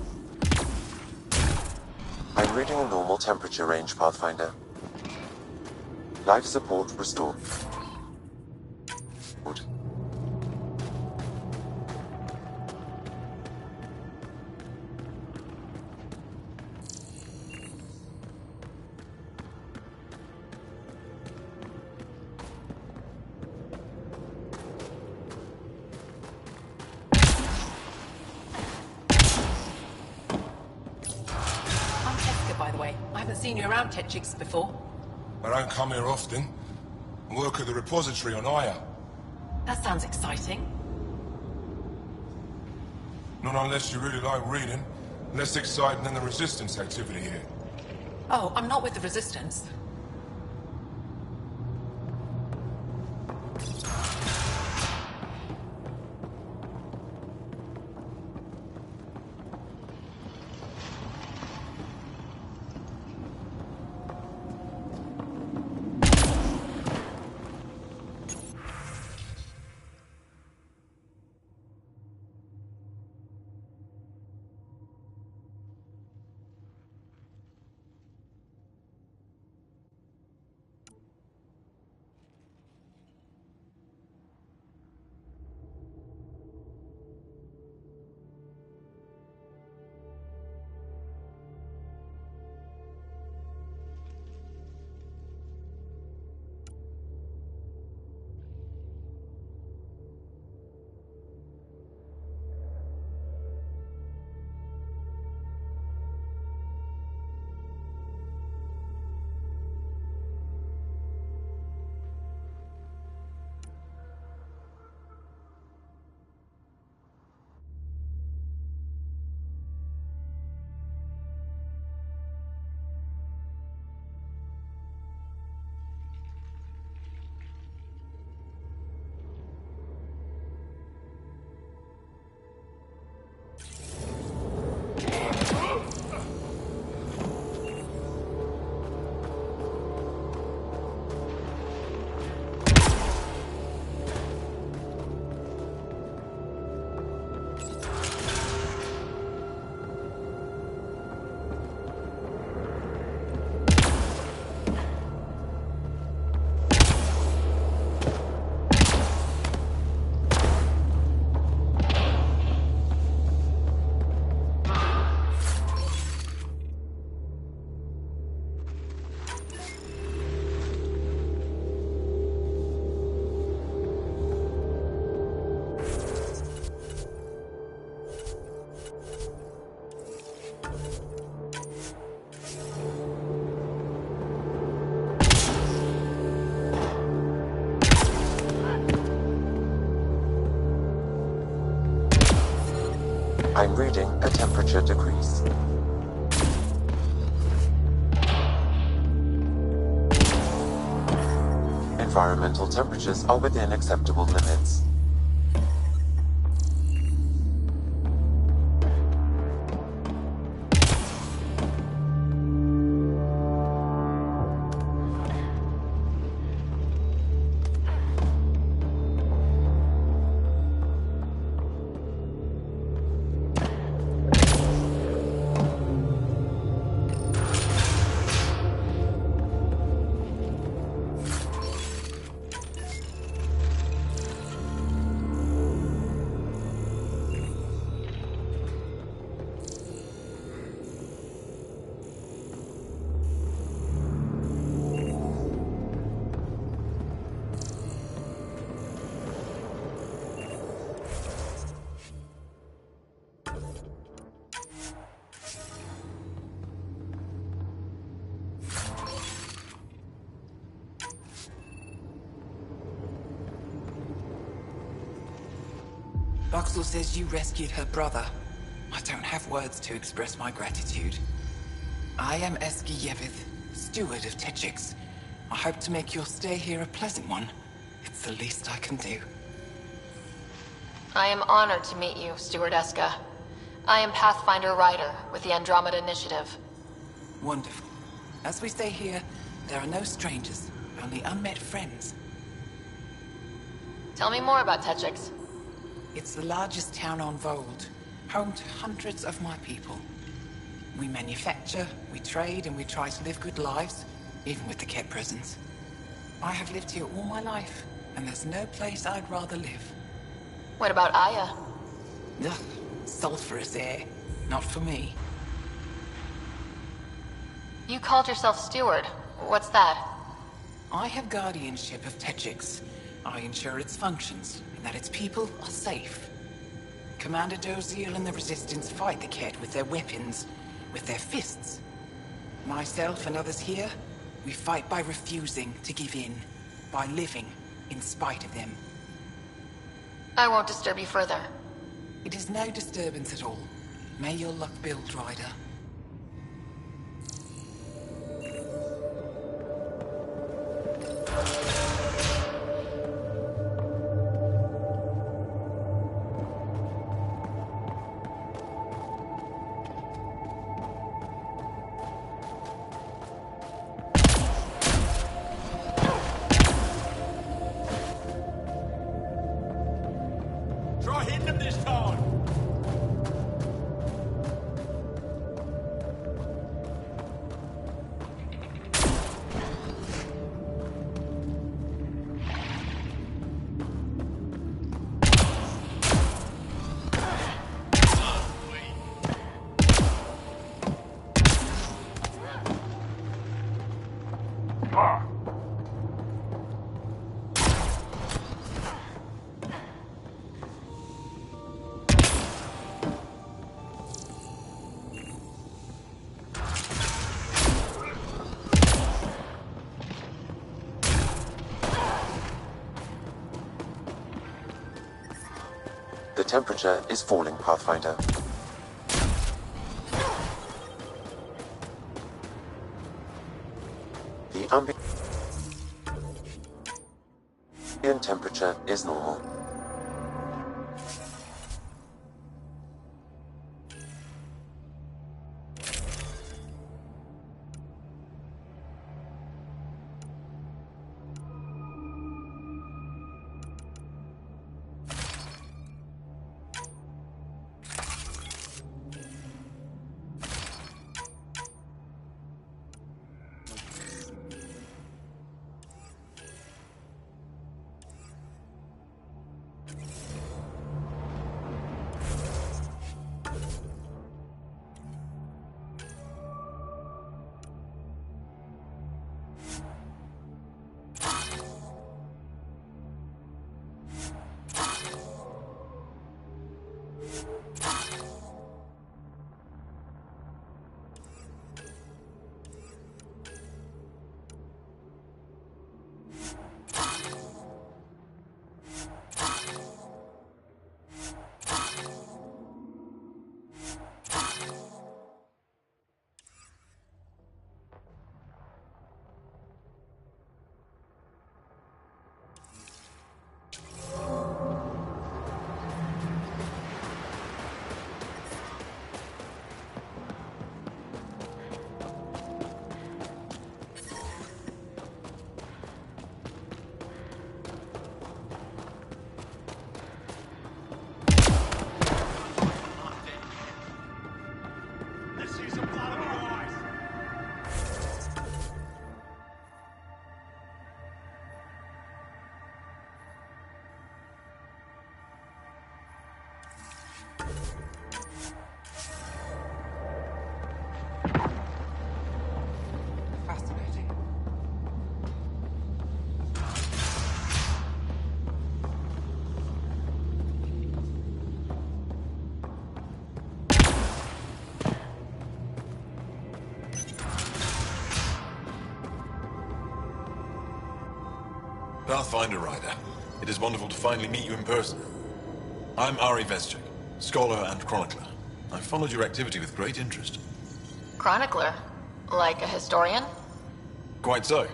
I'm reading a normal temperature range, Pathfinder. Life support restored. By the way, I haven't seen you around Tetchix before. I don't come here often. I work at the repository on Aya. That sounds exciting. Not unless you really like reading. Less exciting than the Resistance activity here. Oh, I'm not with the Resistance. I'm reading a temperature decrease. Environmental temperatures are within acceptable limits. Boxall says you rescued her brother. I don't have words to express my gratitude. I am Eski Yevith, steward of Techix. I hope to make your stay here a pleasant one. It's the least I can do. I am honored to meet you, Steward Eska. I am Pathfinder Ryder with the Andromeda Initiative. Wonderful. As we stay here, there are no strangers, only unmet friends. Tell me more about Techix. It's the largest town on Vold, home to hundreds of my people. We manufacture, we trade, and we try to live good lives, even with the Ket presence. I have lived here all my life, and there's no place I'd rather live. What about Aya? Ugh, sulfurous air. Not for me. You called yourself Steward. What's that? I have guardianship of Techix. I ensure its functions, and that its people are safe. Commander Doziel and the Resistance fight the Ket with their weapons, with their fists. Myself and others here, we fight by refusing to give in, by living in spite of them. I won't disturb you further. It is no disturbance at all. May your luck build, Ryder. Try hitting them this time! The temperature is falling, Pathfinder. The ambient temperature is normal. Pathfinder Ryder, it is wonderful to finally meet you in person. I'm Ari Vezchik, scholar and chronicler. I've followed your activity with great interest. Chronicler? Like a historian? Quite so.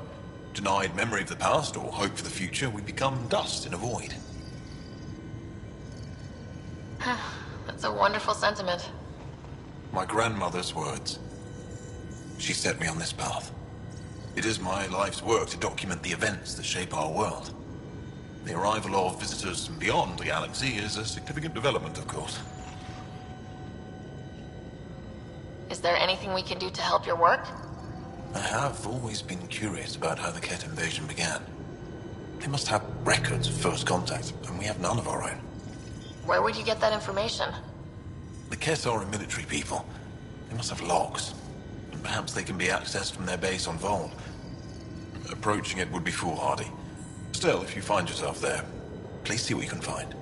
Denied memory of the past or hope for the future, we become dust in a void. That's a wonderful sentiment. My grandmother's words. She set me on this path. It is my life's work to document the events that shape our world. The arrival of visitors from beyond the galaxy is a significant development, of course. Is there anything we can do to help your work? I have always been curious about how the Ket invasion began. They must have records of first contact, and we have none of our own. Where would you get that information? The Ket are a military people. They must have logs. And perhaps they can be accessed from their base on Vol. Approaching it would be foolhardy. Still, if you find yourself there, please see what you can find.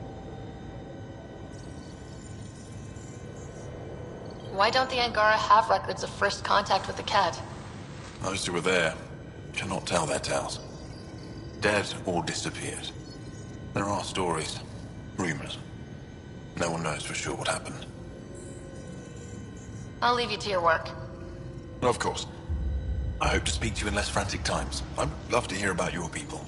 Why don't the Angara have records of first contact with the Ket? Those who were there cannot tell their tales. Dead or disappeared. There are stories, rumors. No one knows for sure what happened. I'll leave you to your work. Of course. I hope to speak to you in less frantic times. I'd love to hear about your people.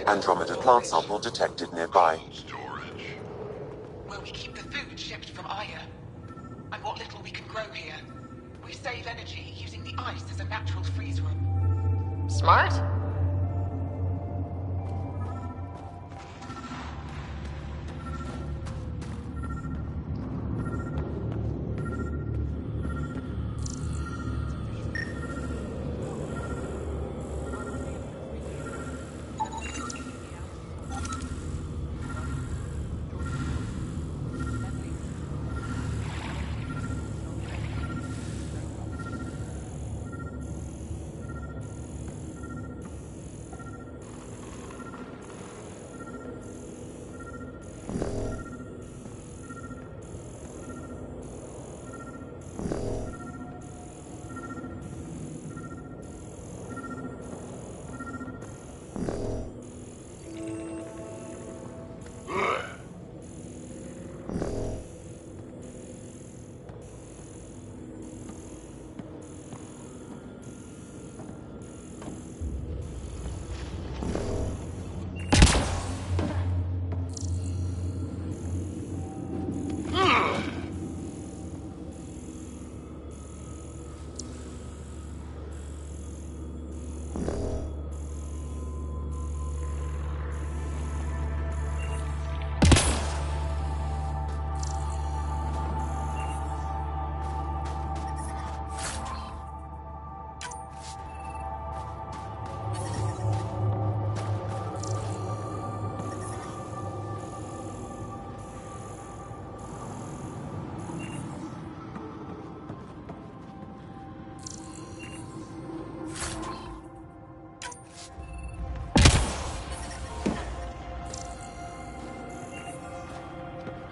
Andromeda plant sample detected nearby. Where we keep the food shipped from Aya. And what little we can grow here. We save energy using the ice as a natural freeze room. Smart.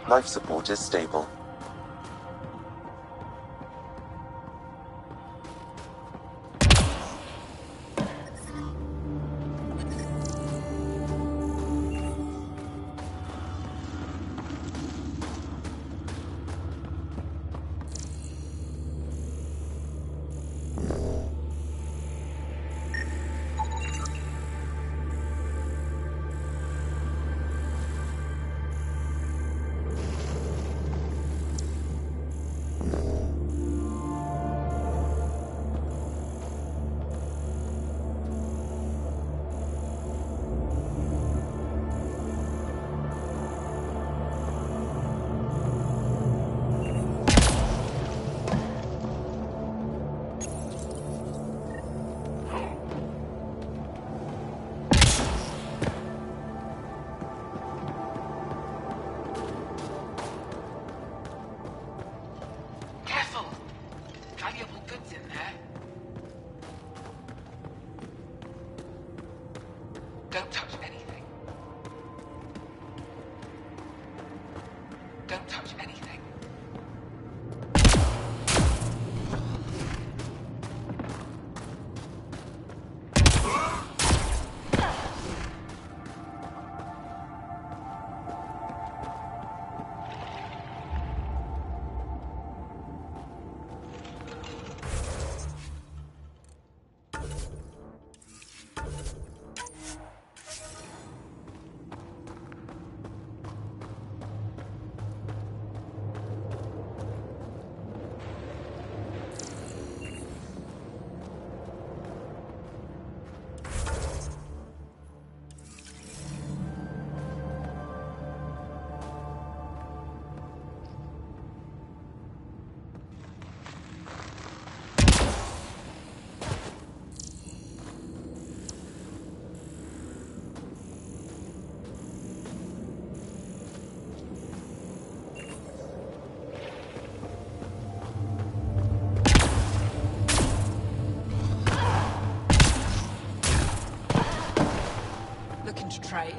Life support is stable. valuable goods in there. Don't touch anything. Don't touch anything. Looking to trade?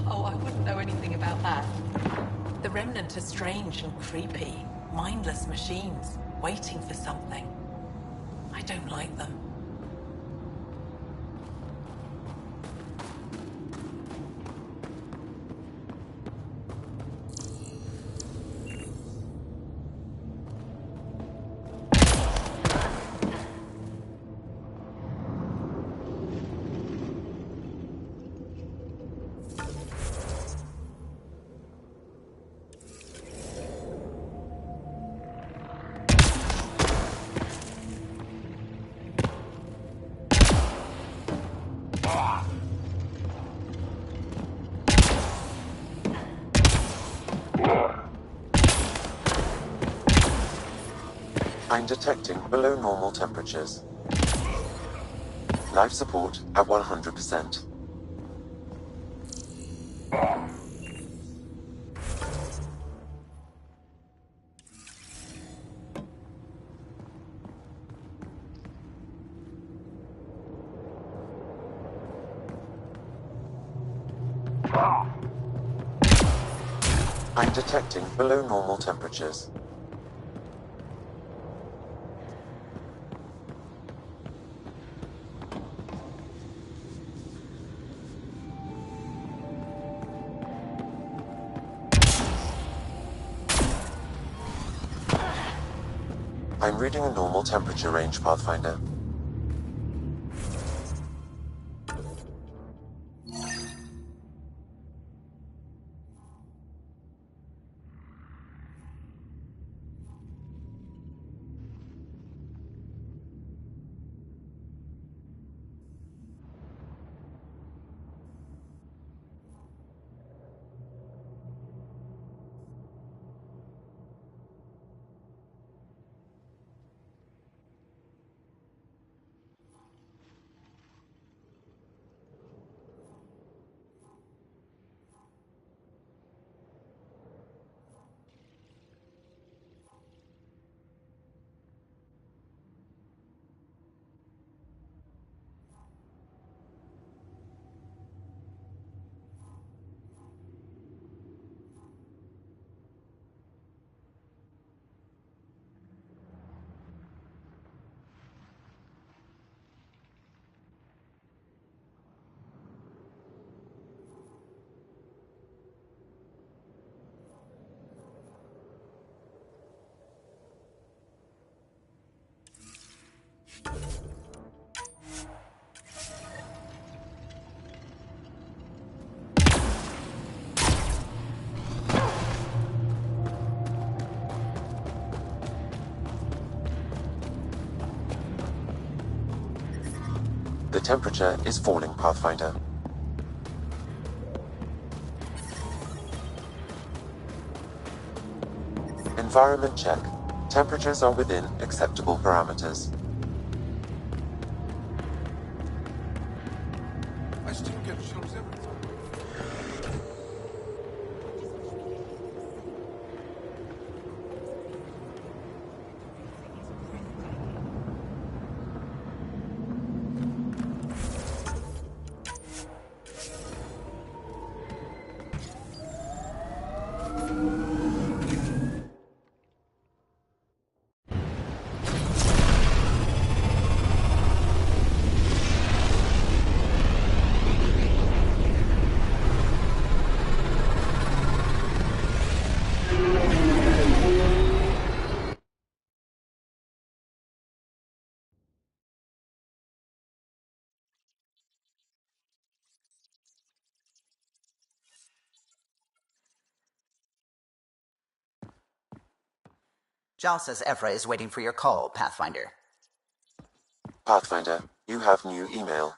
Oh, I wouldn't know anything about that. The Remnant are strange and creepy. Mindless machines, waiting for something. I don't like them. I'm detecting below normal temperatures. Life support at 100%. I'm detecting below normal temperatures. I'm reading a normal temperature range, Pathfinder. The temperature is falling, Pathfinder. Environment check. Temperatures are within acceptable parameters. I still get chills every time. Jal says Evra is waiting for your call, Pathfinder. Pathfinder, you have new email.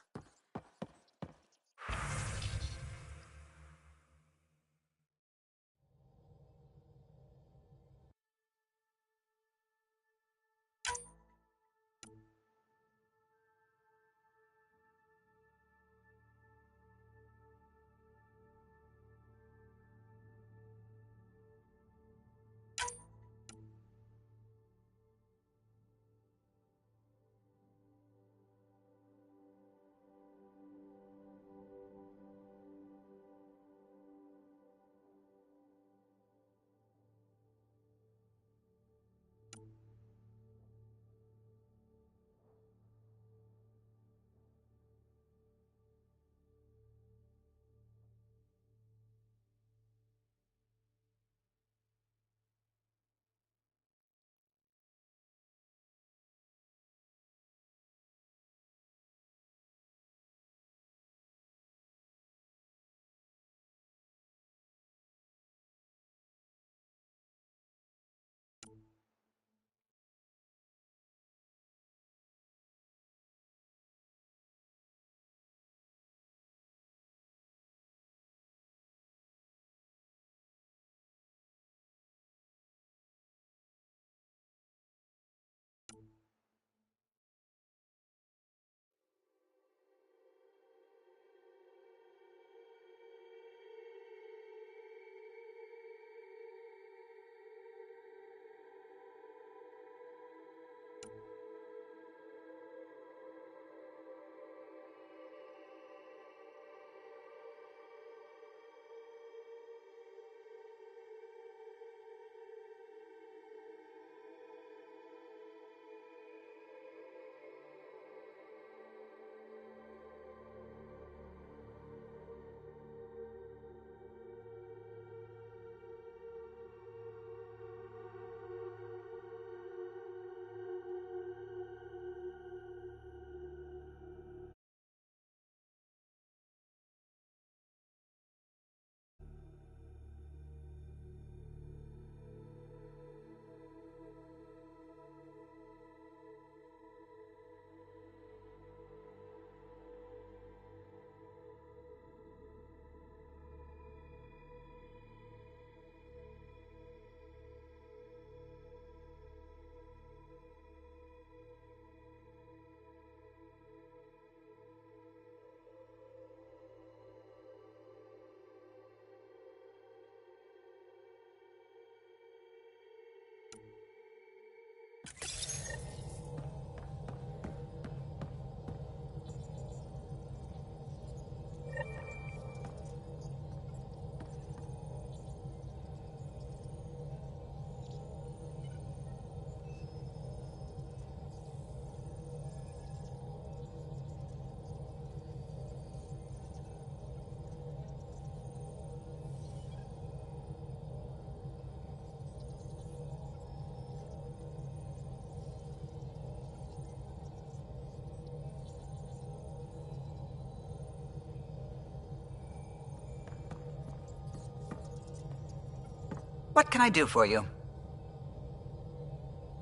What can I do for you?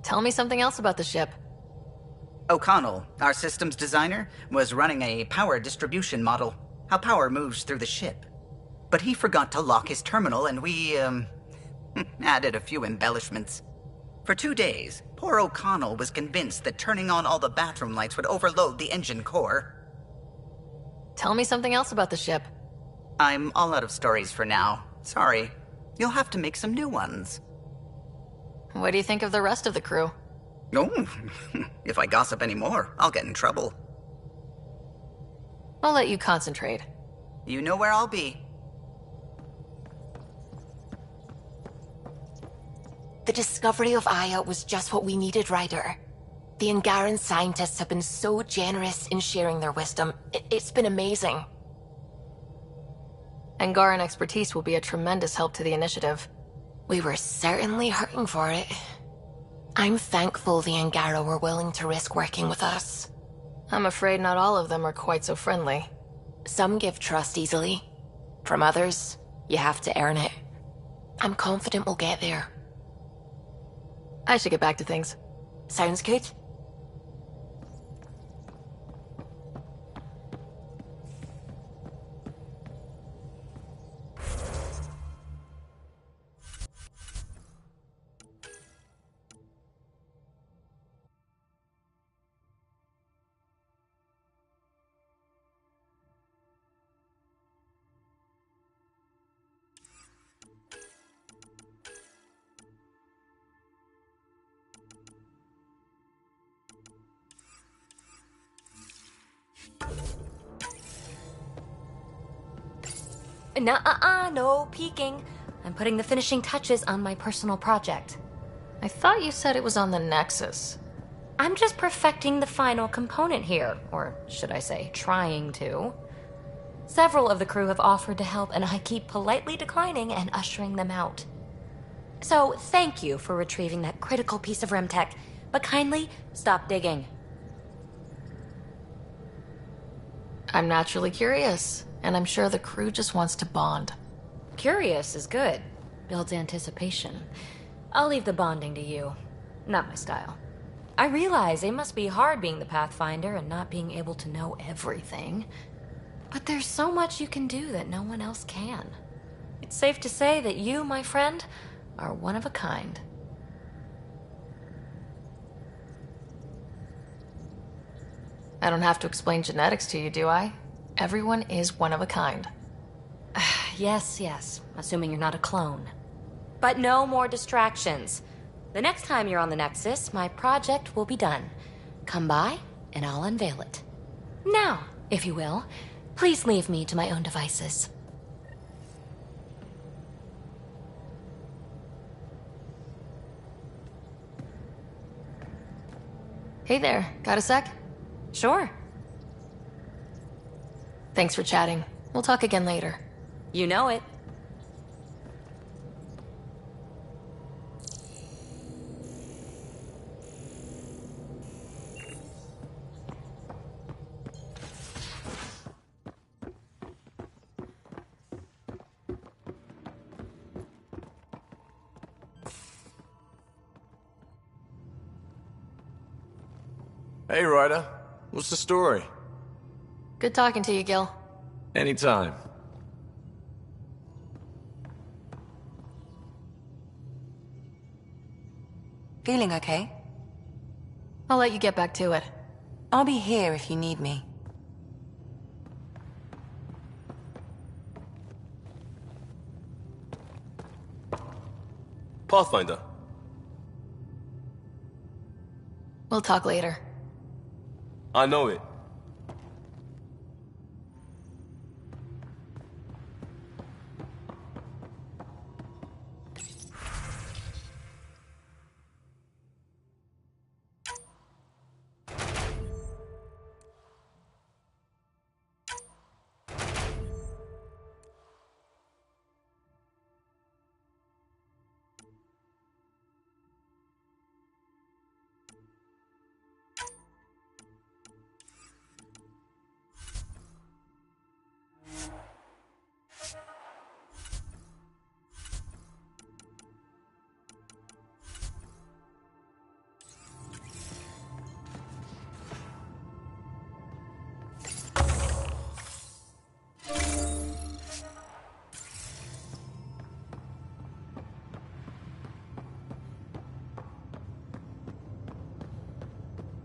Tell me something else about the ship. O'Connell, our systems designer, was running a power distribution model, how power moves through the ship. But he forgot to lock his terminal and we, added a few embellishments. For 2 days, poor O'Connell was convinced that turning on all the bathroom lights would overload the engine core. Tell me something else about the ship. I'm all out of stories for now. Sorry. You'll have to make some new ones. What do you think of the rest of the crew? Oh, if I gossip anymore, I'll get in trouble. I'll let you concentrate. You know where I'll be. The discovery of Aya was just what we needed, Ryder. The Angaran scientists have been so generous in sharing their wisdom. It's been amazing. Angaran expertise will be a tremendous help to the initiative. We were certainly hurting for it. I'm thankful the Angara were willing to risk working with us. I'm afraid not all of them are quite so friendly. Some give trust easily. From others, you have to earn it. I'm confident we'll get there. I should get back to things. Sounds good. Nuh-uh, no peeking. I'm putting the finishing touches on my personal project. I thought you said it was on the Nexus. I'm just perfecting the final component here, or should I say, trying to. Several of the crew have offered to help, and I keep politely declining and ushering them out. So, thank you for retrieving that critical piece of Remtech, but kindly stop digging. I'm naturally curious, and I'm sure the crew just wants to bond. Curious is good. Builds anticipation. I'll leave the bonding to you. Not my style. I realize it must be hard being the Pathfinder and not being able to know everything. But there's so much you can do that no one else can. It's safe to say that you, my friend, are one of a kind. I don't have to explain genetics to you, do I? Everyone is one of a kind. Yes. Assuming you're not a clone. But no more distractions. The next time you're on the Nexus, my project will be done. Come by, and I'll unveil it. Now, if you will, please leave me to my own devices. Hey there, got a sec? Sure. Thanks for chatting. We'll talk again later. You know it. Hey, Ryder. What's the story? Good talking to you, Gil. Anytime. Feeling okay? I'll let you get back to it. I'll be here if you need me. Pathfinder. We'll talk later. I know it.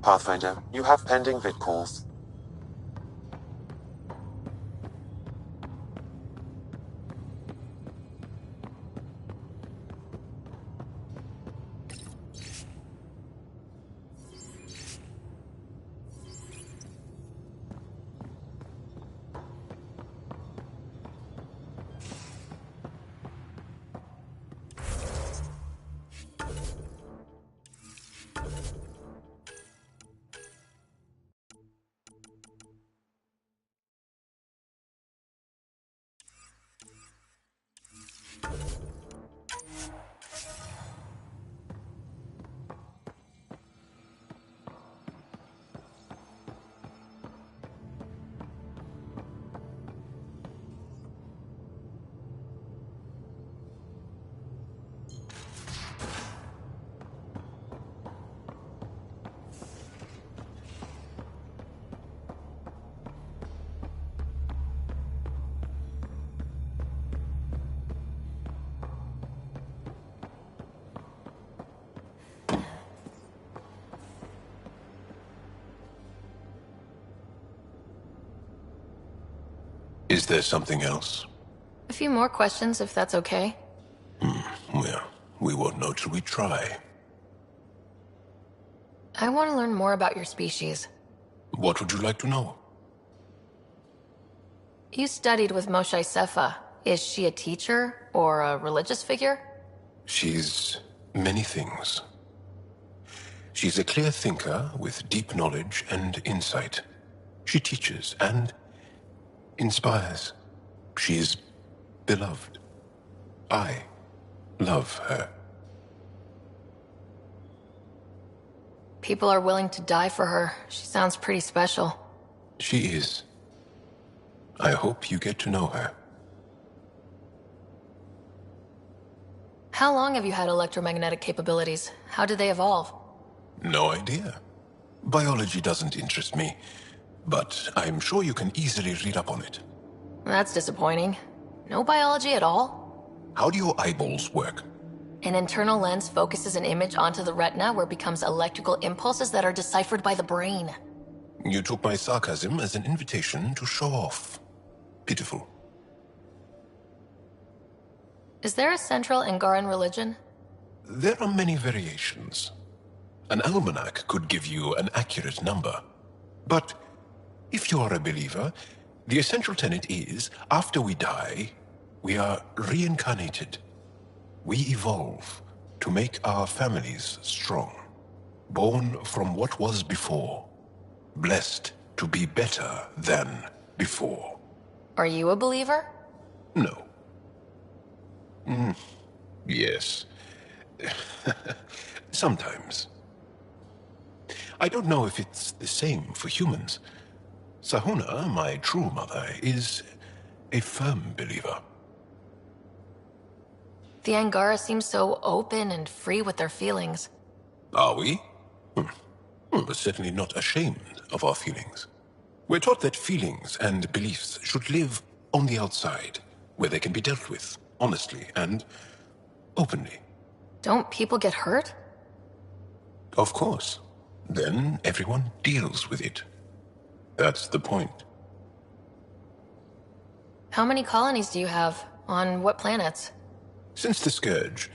Pathfinder, you have pending vid calls. Is there something else? A few more questions, if that's okay. Well, we won't know till we try. I want to learn more about your species. What would you like to know? You studied with Moshe Sefa. Is she a teacher or a religious figure? She's many things. She's a clear thinker with deep knowledge and insight. She teaches and inspires. She's beloved. I love her. People are willing to die for her. She sounds pretty special. She is. I hope you get to know her. How long have you had electromagnetic capabilities? How did they evolve? No idea. Biology doesn't interest me, but I'm sure you can easily read up on it. That's disappointing. No biology at all? How do your eyeballs work? An internal lens focuses an image onto the retina where it becomes electrical impulses that are deciphered by the brain. You took my sarcasm as an invitation to show off. Pitiful. Is there a central Angaran religion? There are many variations. An almanac could give you an accurate number. But if you are a believer, the essential tenet is, after we die, we are reincarnated. We evolve to make our families strong. Born from what was before. Blessed to be better than before. Are you a believer? No. Yes. Sometimes. I don't know if it's the same for humans. Sahuna, my true mother, is a firm believer. The Angara seem so open and free with their feelings. Are we? We're certainly not ashamed of our feelings. We're taught that feelings and beliefs should live on the outside, where they can be dealt with, honestly and openly. Don't people get hurt? Of course. Then everyone deals with it. That's the point. How many colonies do you have? On what planets? Since the Scourge,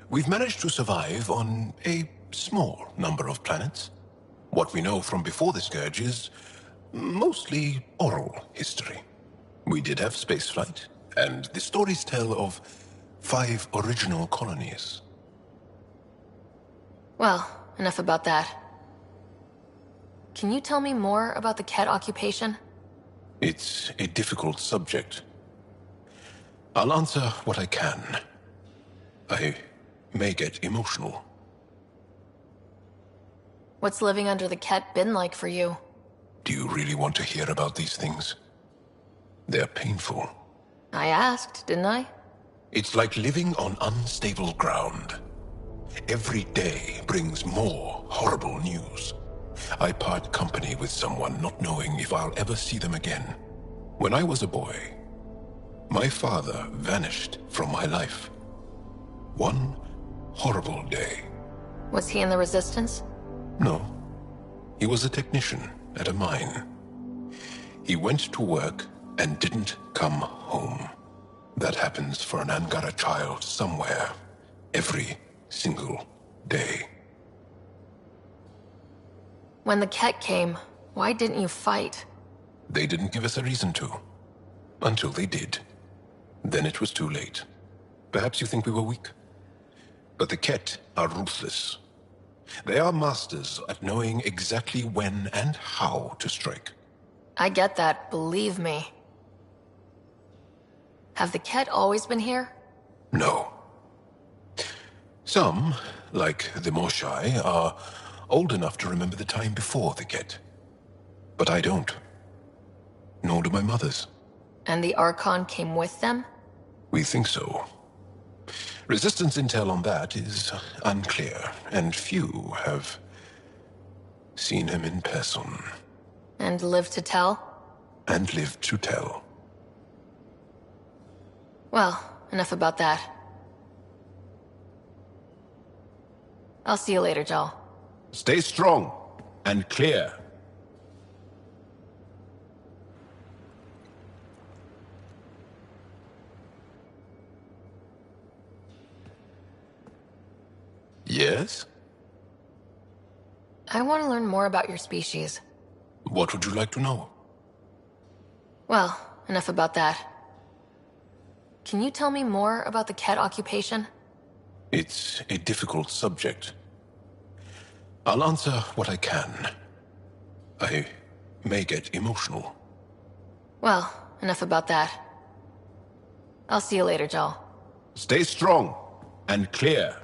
we've managed to survive on a small number of planets. What we know from before the Scourge is mostly oral history. We did have spaceflight, and the stories tell of 5 original colonies. Well, enough about that. Can you tell me more about the Ket occupation? It's a difficult subject. I'll answer what I can. I may get emotional. What's living under the Ket been like for you? Do you really want to hear about these things? They're painful. I asked, didn't I? It's like living on unstable ground. Every day brings more horrible news. I part company with someone not knowing if I'll ever see them again. When I was a boy, my father vanished from my life. One horrible day. Was he in the Resistance? No. He was a technician at a mine. He went to work and didn't come home. That happens for an Angara child somewhere, every single day. When the Ket came, why didn't you fight? They didn't give us a reason to. Until they did. Then it was too late. Perhaps you think we were weak. But the Ket are ruthless. They are masters at knowing exactly when and how to strike. I get that, believe me. Have the Ket always been here? No. Some, like the Moshai, are old enough to remember the time before the Ket. But I don't. Nor do my mothers. And the Archon came with them? We think so. Resistance intel on that is unclear, and few have seen him in person. And lived to tell? And lived to tell. Well, enough about that. I'll see you later, Jal. Stay strong and clear. Yes? I want to learn more about your species. What would you like to know? Well, enough about that. Can you tell me more about the Ket occupation? It's a difficult subject. I'll answer what I can. I may get emotional. Well, enough about that. I'll see you later, Jal. Stay strong and clear.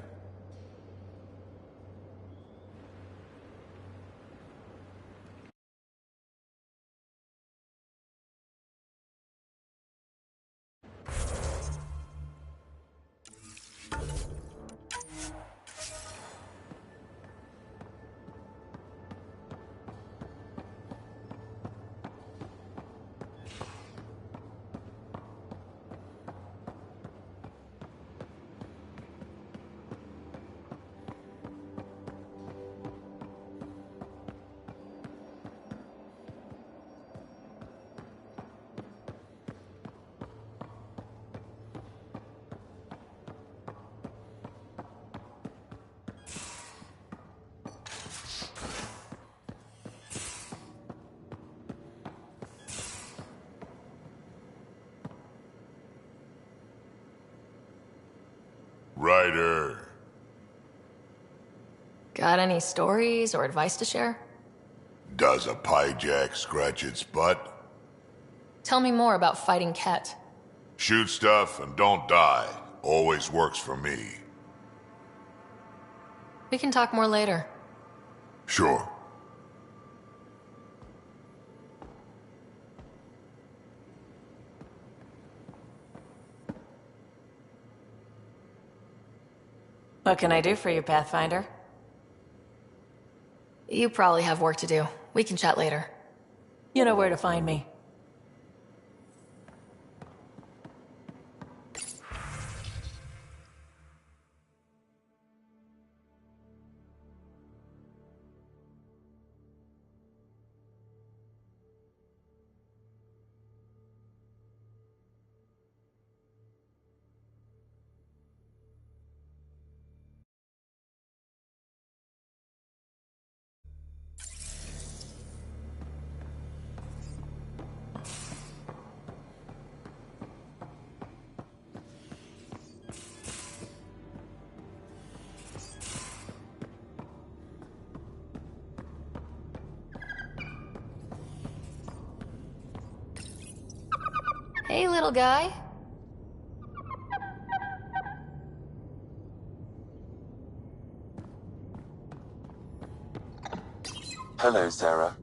Ryder. Got any stories or advice to share? Does a pyjak scratch its butt? Tell me more about fighting Ket. Shoot stuff and don't die. Always works for me. We can talk more later. Sure. What can I do for you, Pathfinder? You probably have work to do. We can chat later. You know where to find me. Hey, little guy. Hello, Sarah.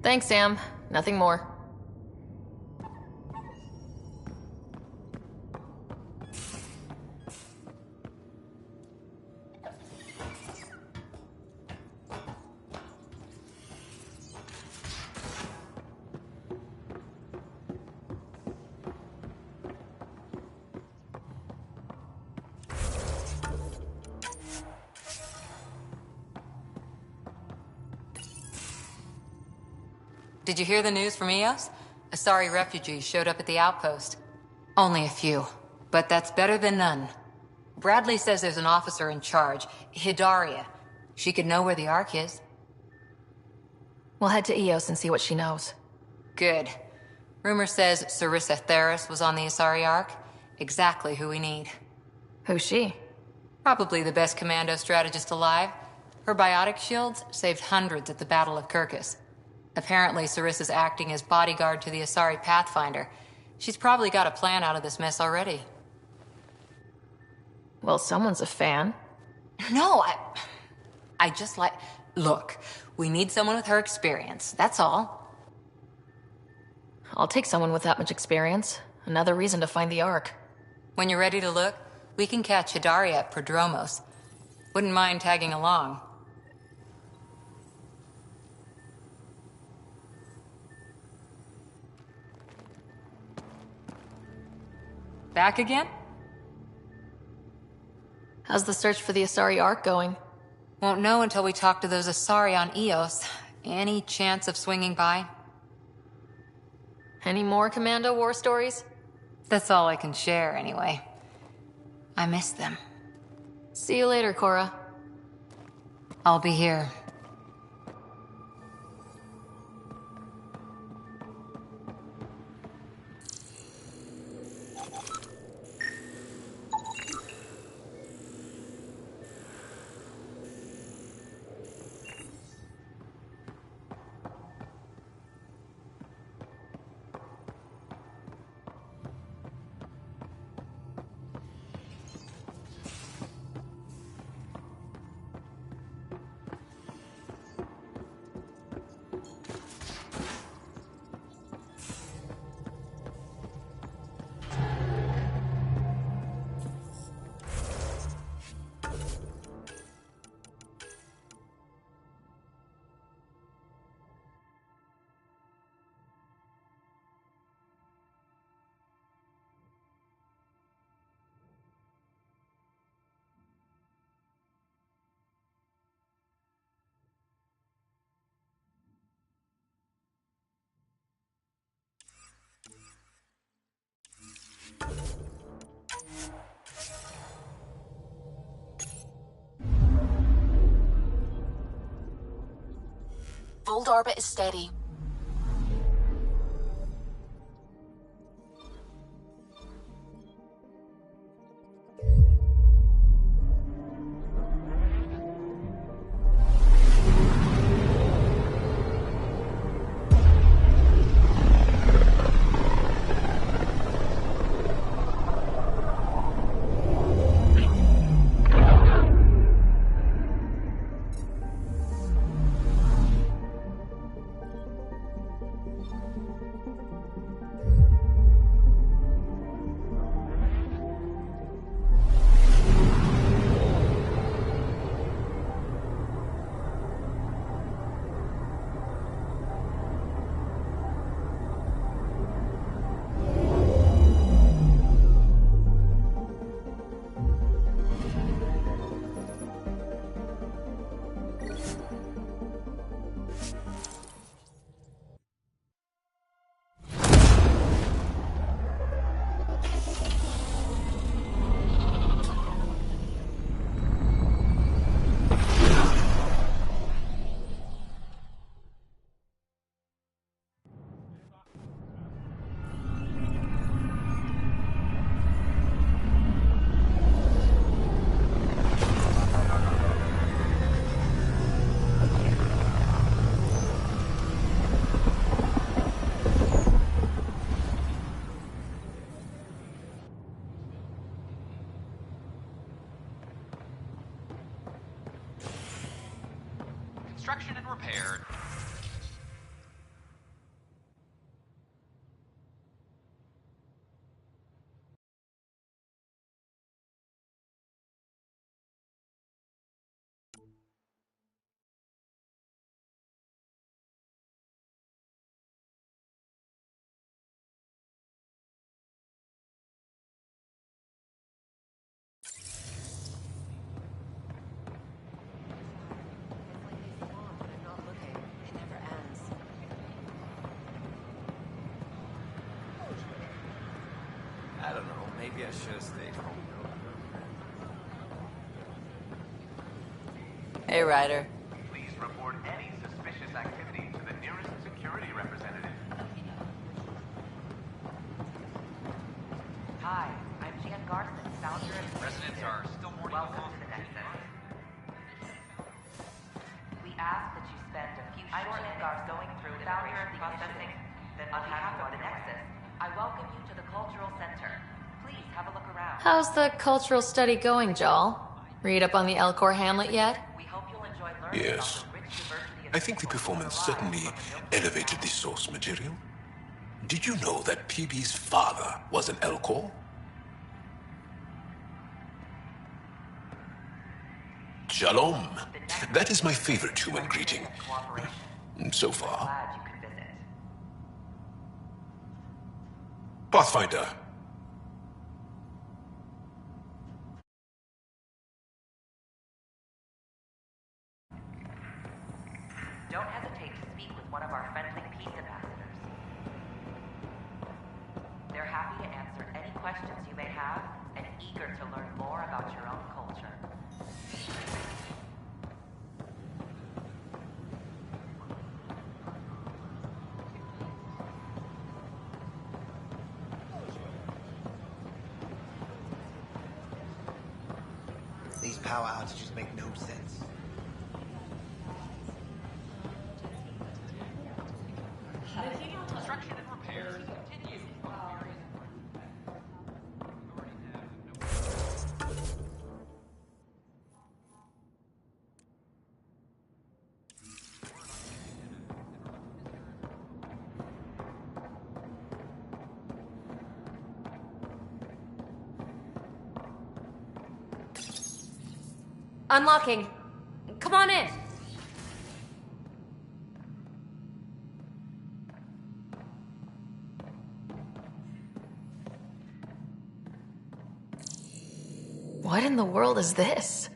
Thanks, Sam. Nothing more. Did you hear the news from Eos? Asari refugees showed up at the outpost. Only a few, but that's better than none. Bradley says there's an officer in charge, Hidaria. She could know where the Ark is. We'll head to Eos and see what she knows. Good. Rumor says Sarissa Theris was on the Asari Ark. Exactly who we need. Who's she? Probably the best commando strategist alive. Her biotic shields saved hundreds at the Battle of Kirkus. Apparently, Sarissa's acting as bodyguard to the Asari Pathfinder. She's probably got a plan out of this mess already. Well, someone's a fan. No, I just like... Look, we need someone with her experience, that's all. I'll take someone with that much experience. Another reason to find the Ark. When you're ready to look, we can catch Hidaria at Prodromos. Wouldn't mind tagging along. Back again? How's the search for the Asari Ark going? Won't know until we talk to those Asari on Eos. Any chance of swinging by? Any more Commando war stories? That's all I can share, anyway. I miss them. See you later, Cora. I'll be here. Fold orbit is steady. Construction and repair. Maybe I should have stayed home. Hey, Ryder. Please report any suspicious activity to the nearest security representative. Hi, I'm Jan Garson, founder of... Residents are still mourning the Welcome loss to the of Nexus. We ask that you spend a few short minutes going through founder of the processing. Then on behalf of the Nexus, I welcome you to the Cultural Center. Please have a look around. How's the cultural study going, Jal? Read up on the Elcor Hamlet yet? We hope you'll enjoy learning Yes. about the rich diversity of I think the performance certainly elevated the source material. Did you know that PB's father was an Elcor? Shalom. That is my favorite human greeting. So far. Pathfinder. Don't hesitate to speak with one of our friendly peace ambassadors. They're happy to answer any questions you may have and eager to learn more about your own culture. These power outages make no sense. Construction and repairs continue. Unlocking. Come on in. What in the world is this?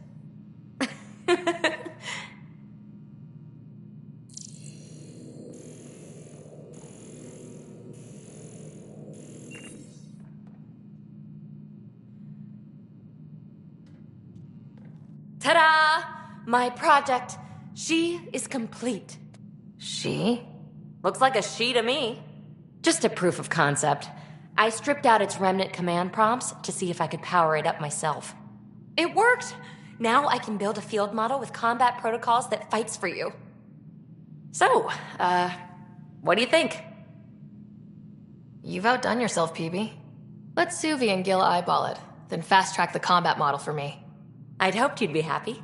Ta-da! My project. She is complete. She? Looks like a she to me. Just a proof of concept. I stripped out its remnant command prompts to see if I could power it up myself. It worked! Now I can build a field model with combat protocols that fights for you. So, what do you think? You've outdone yourself, PB. Let Suvi and Gil eyeball it, then fast-track the combat model for me. I'd hoped you'd be happy.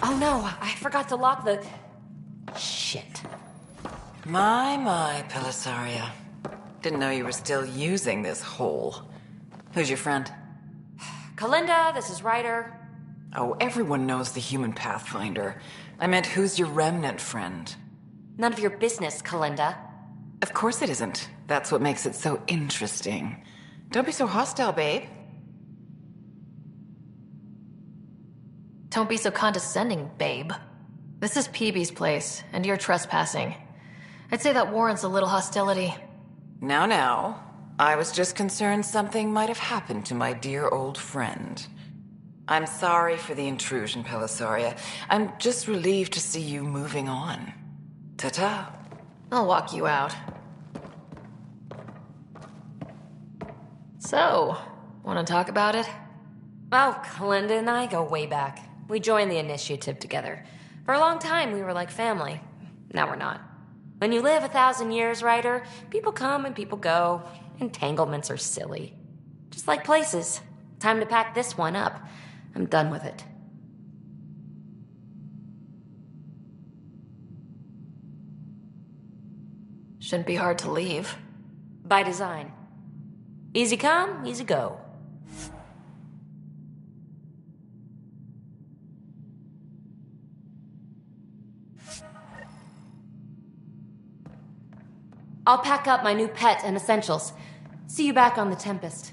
Oh no, I forgot to lock the... Shit. My, Pelisaria. Didn't know you were still using this hole. Who's your friend? Kalinda, this is Ryder. Oh, everyone knows the human Pathfinder. I meant, who's your remnant friend? None of your business, Kalinda. Of course it isn't. That's what makes it so interesting. Don't be so hostile, babe. Don't be so condescending, babe. This is PB's place, and you're trespassing. I'd say that warrants a little hostility. Now. I was just concerned something might have happened to my dear old friend. I'm sorry for the intrusion, Pelisaria. I'm just relieved to see you moving on. Ta-ta. I'll walk you out. So, want to talk about it? Oh, Kalinda and I go way back. We joined the initiative together. For a long time, we were like family. Now we're not. When you live 1,000 years, Ryder, people come and people go. Entanglements are silly. Just like places. Time to pack this one up. I'm done with it. Shouldn't be hard to leave. By design. Easy come, easy go. I'll pack up my new pet and essentials. See you back on the Tempest.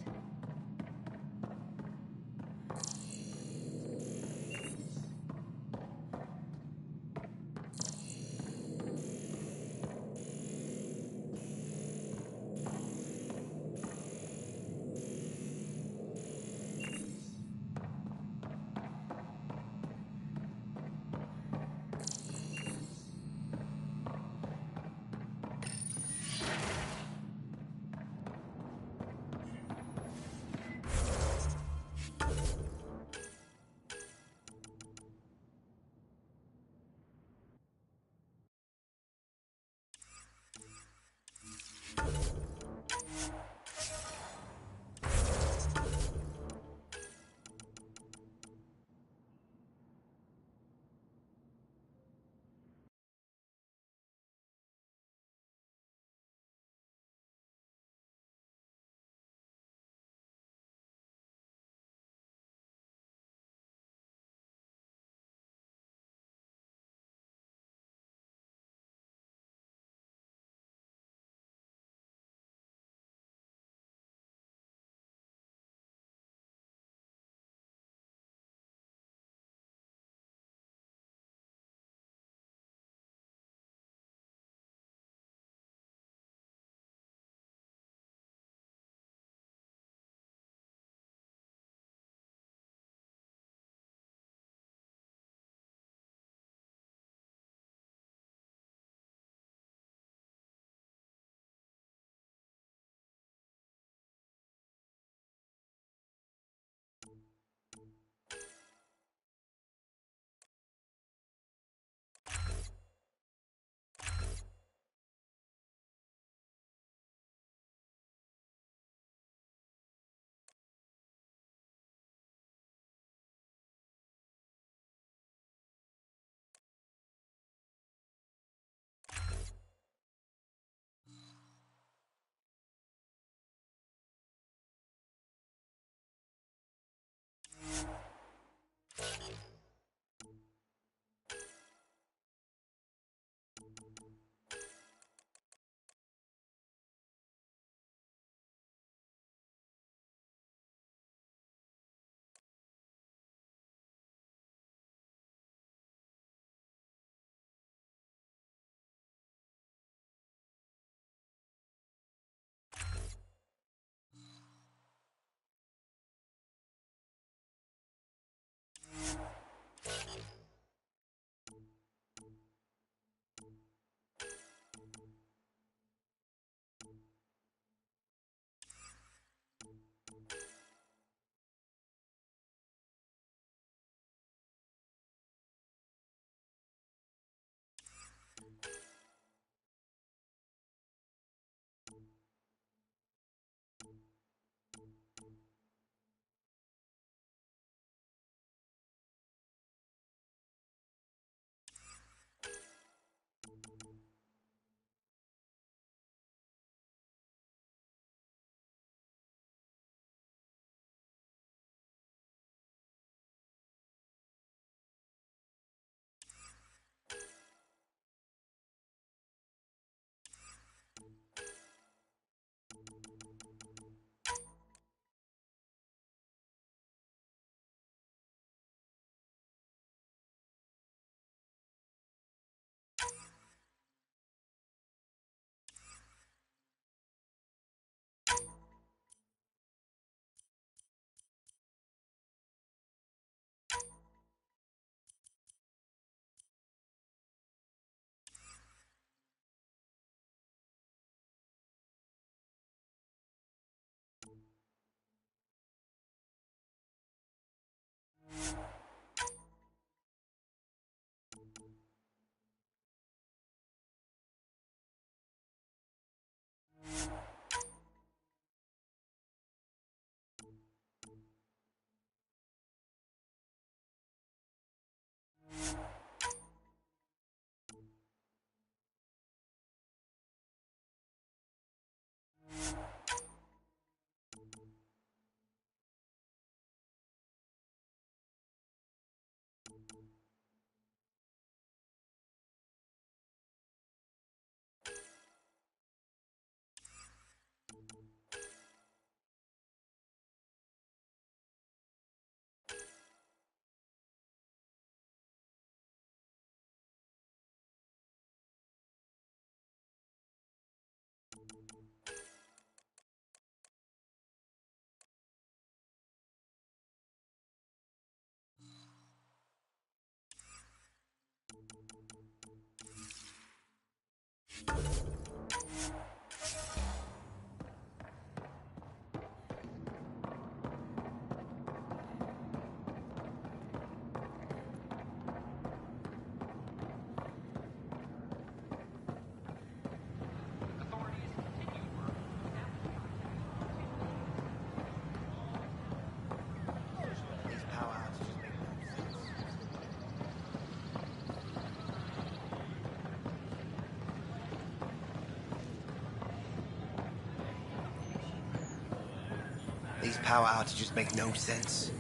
These power outages make no sense.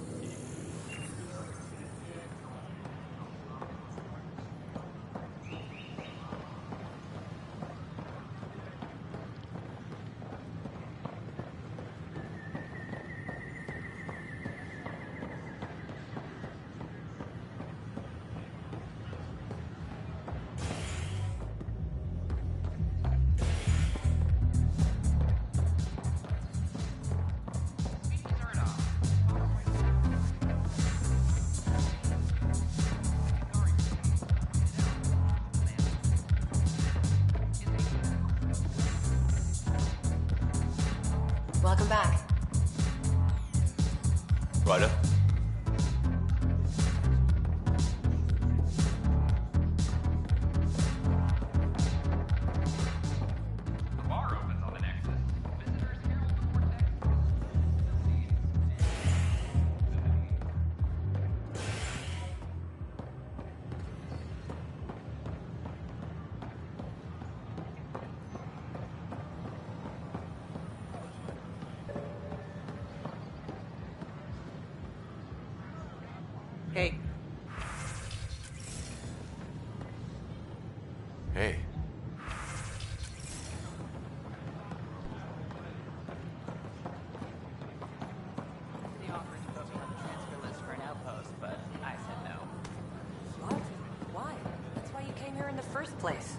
Welcome back. Ryder? The bar opens on the Nexus. Visitors herald the vortex. Hey. Hey. He offered to put me on the transfer list for an outpost, but I said no. What? Why? That's why you came here in the first place.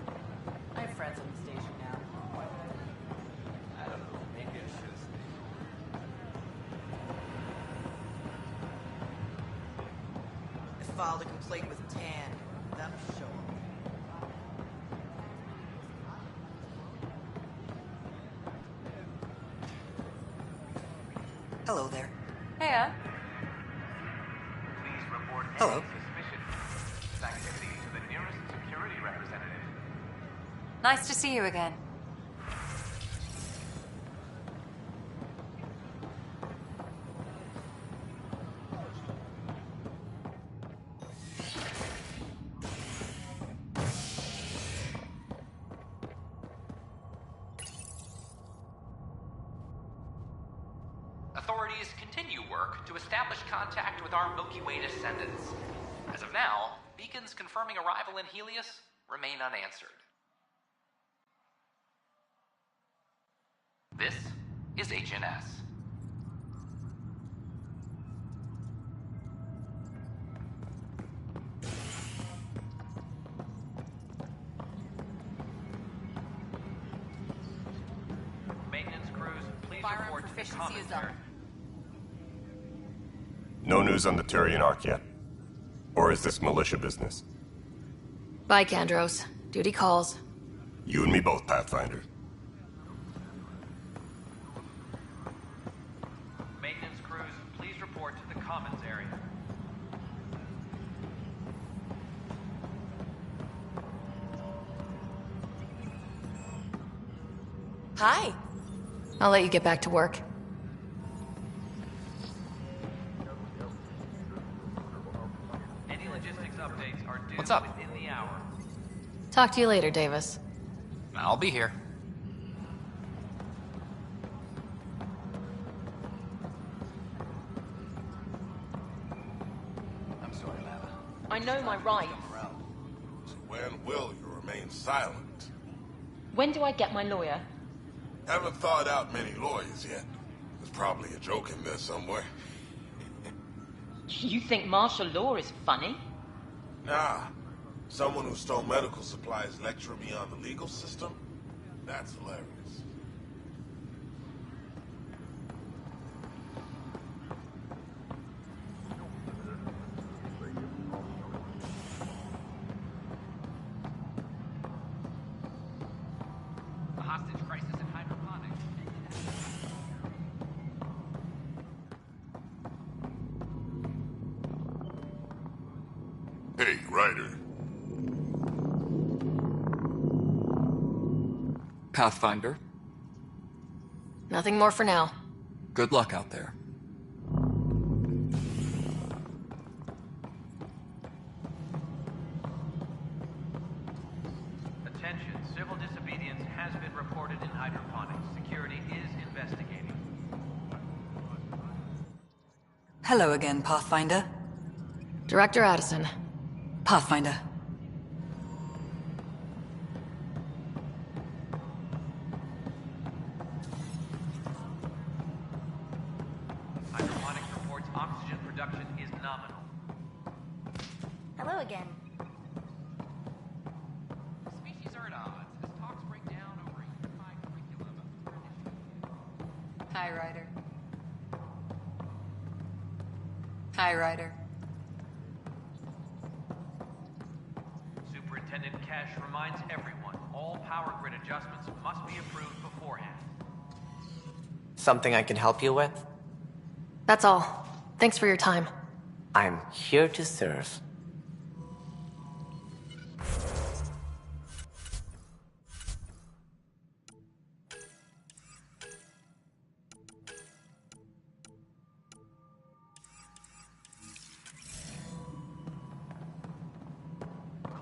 I have friends on the station now. I don't know. Maybe I should stay. I filed a complaint with Tan. That'll show him. Hello there. Heya. Please report Hello. any suspicious activity to the nearest security representative. Nice to see you again. Authorities continue work to establish contact with our Milky Way descendants. As of now, beacons confirming arrival in Helios remain unanswered. This is HNS. Maintenance crews, please report to the common area. No news on the Turian Ark yet? Or is this militia business? Bye, Kandros. Duty calls. You and me both, Pathfinder. Maintenance crews, please report to the commons area. Hi. I'll let you get back to work. Any logistics updates are due What's up? within the hour. Talk to you later, Davis. I'll be here. I'm sorry, Lava. I know my rights. So when will you remain silent? When do I get my lawyer? Haven't thought out many lawyers yet. There's probably a joke in there somewhere. You think martial law is funny? Nah. Someone who stole medical supplies lecturing me on the legal system? That's hilarious. A hostage crisis in hydroponics. Hey, Ryder. Pathfinder, Nothing more for now. good luck out there. Attention, civil disobedience has been reported in hydroponics. Security is investigating. Hello again, Pathfinder. Director Addison. Pathfinder. Hydroponics reports oxygen production is nominal. Hello again. Species are at odds as talks break down over a unified curriculum of initiatives. Hi, Ryder. Hi, Ryder. Superintendent Kesh reminds everyone all power grid adjustments must be approved beforehand. Something I can help you with? That's all. Thanks for your time. I'm here to serve.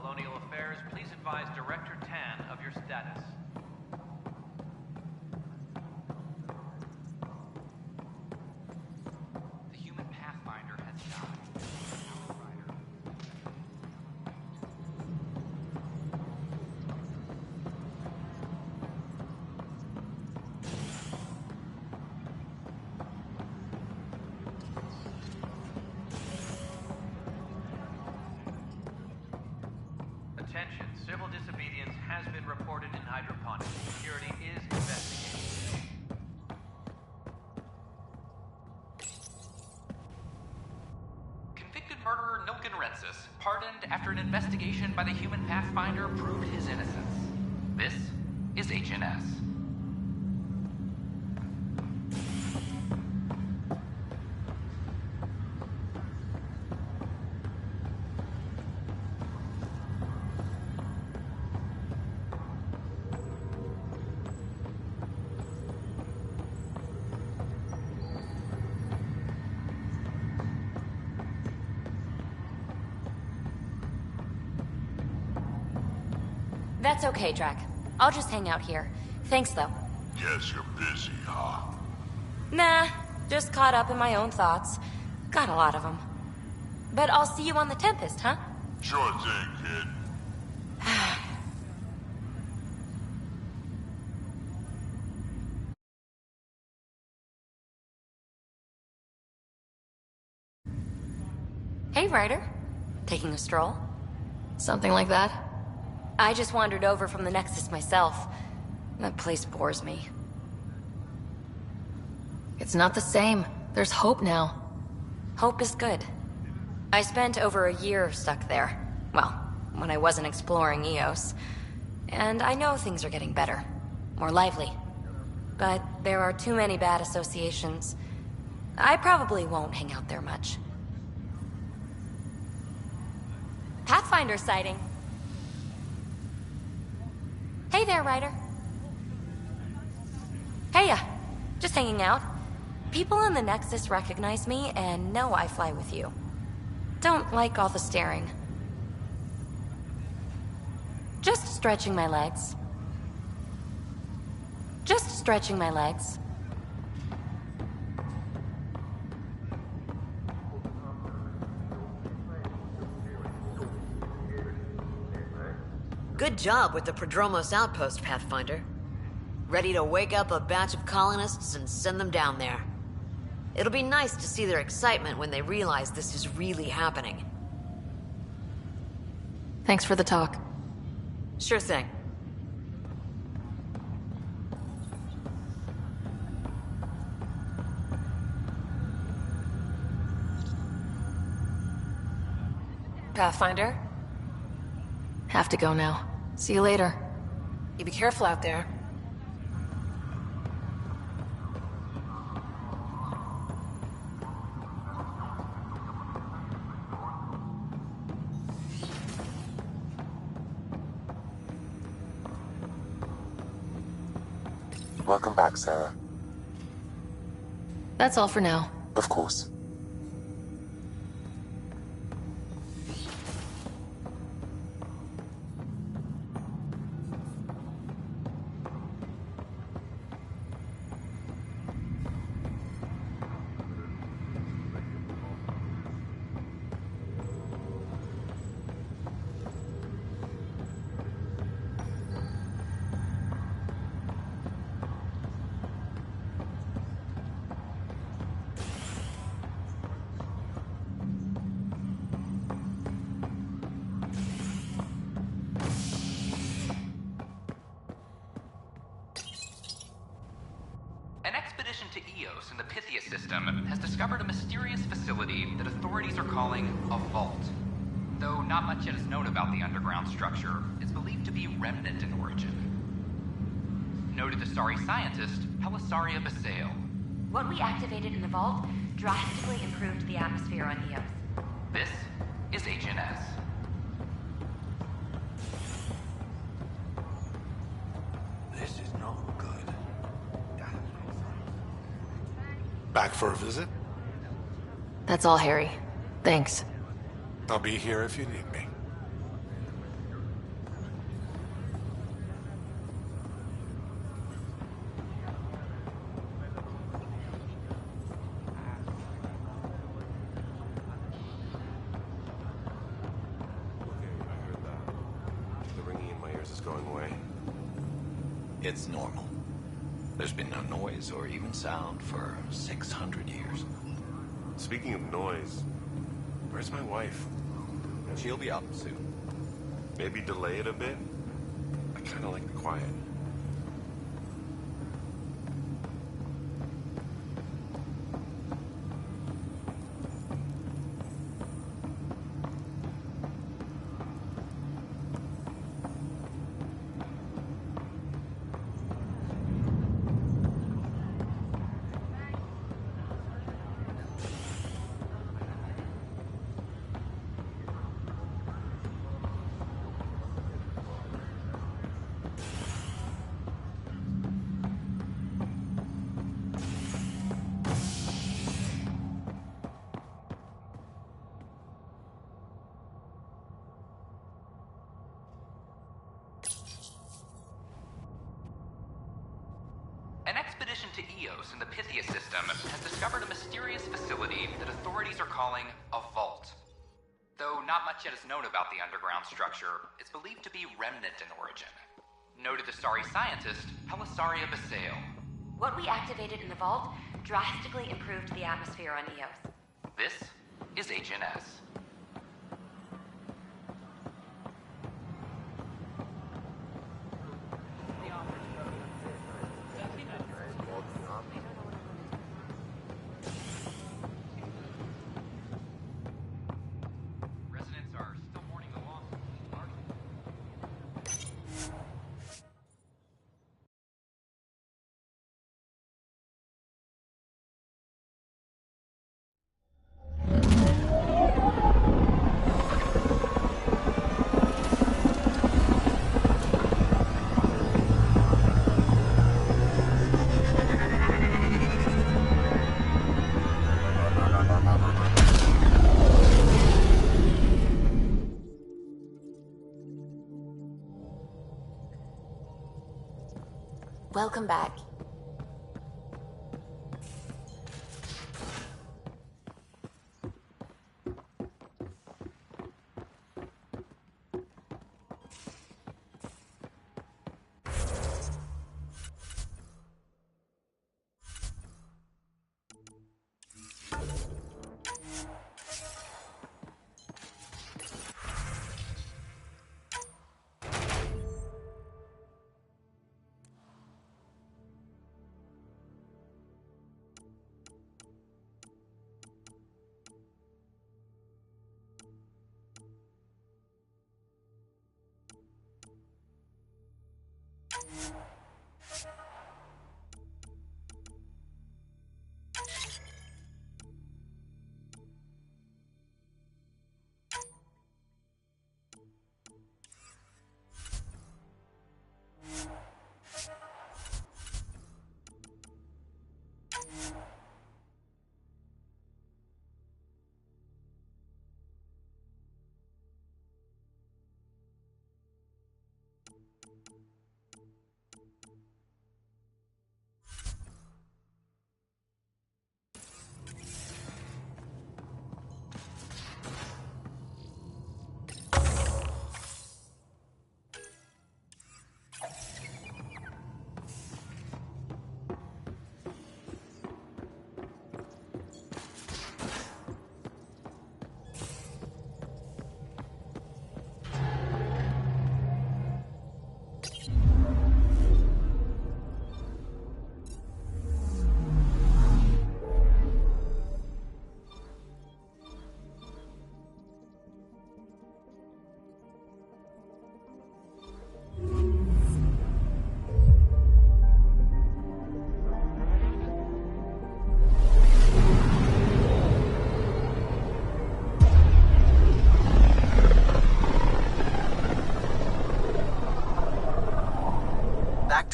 Colonial Affairs, please advise Director Tan of your status. The human Pathfinder has died. Our rider. Attention, civil disobedience has been reported in hydroponics. Security is investigated. Convicted murderer Nilken Rensis, pardoned after an investigation by the human Pathfinder proved his innocence. This is HNS. That's okay, Drac. I'll just hang out here. Thanks, though. Guess you're busy, huh? Nah, just caught up in my own thoughts. Got a lot of them. But I'll see you on the Tempest, huh? Sure thing, kid. Hey, Ryder. Taking a stroll? Something like that? I just wandered over from the Nexus myself. That place bores me. It's not the same. There's hope now. Hope is good. I spent over a year stuck there. Well, when I wasn't exploring Eos. And I know things are getting better. More lively. But there are too many bad associations. I probably won't hang out there much. Pathfinder sighting. Hey there, Ryder. Heya. Just hanging out. People in the Nexus recognize me and know I fly with you. Don't like all the staring. Just stretching my legs. Just stretching my legs. Good job with the Prodromos outpost, Pathfinder. Ready to wake up a batch of colonists and send them down there. It'll be nice to see their excitement when they realize this is really happening. Thanks for the talk. Sure thing. Pathfinder? Have to go now. See you later. You be careful out there. Welcome back, Sarah. That's all for now. Of course. Pythia system has discovered a mysterious facility that authorities are calling a vault. Though not much yet is known about the underground structure, it's believed to be remnant in origin. Noted Asari scientist Pelisaria Basale. What we activated in the vault drastically improved the atmosphere on Eos. This is HNS. This is not good. Back for a visit? That's all, Harry. Thanks. I'll be here if you need me. It's normal. There's been no noise or even sound for 600 years. Speaking of noise, where's my wife? She'll be up soon. Maybe delay it a bit? I kinda like the quiet. An expedition to Eos in the Pythia system has discovered a mysterious facility that authorities are calling a vault. Though not much yet is known about the underground structure, it's believed to be remnant in origin. Noted Asari scientist Pelisaria Basale. What we activated in the vault drastically improved the atmosphere on Eos. This is HNS. Welcome back.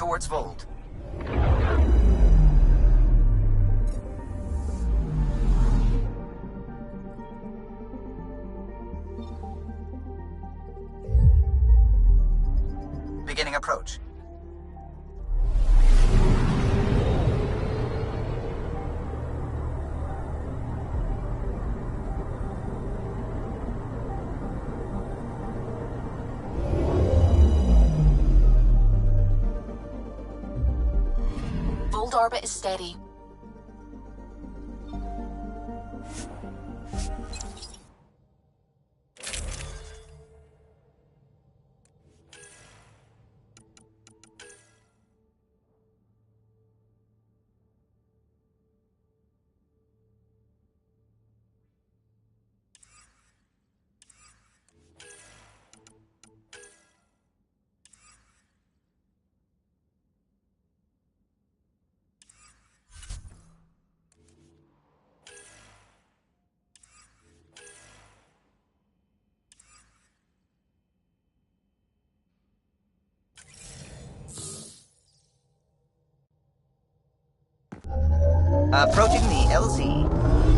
towards Vold. Beginning approach. Vold orbit is steady. Approaching the LZ.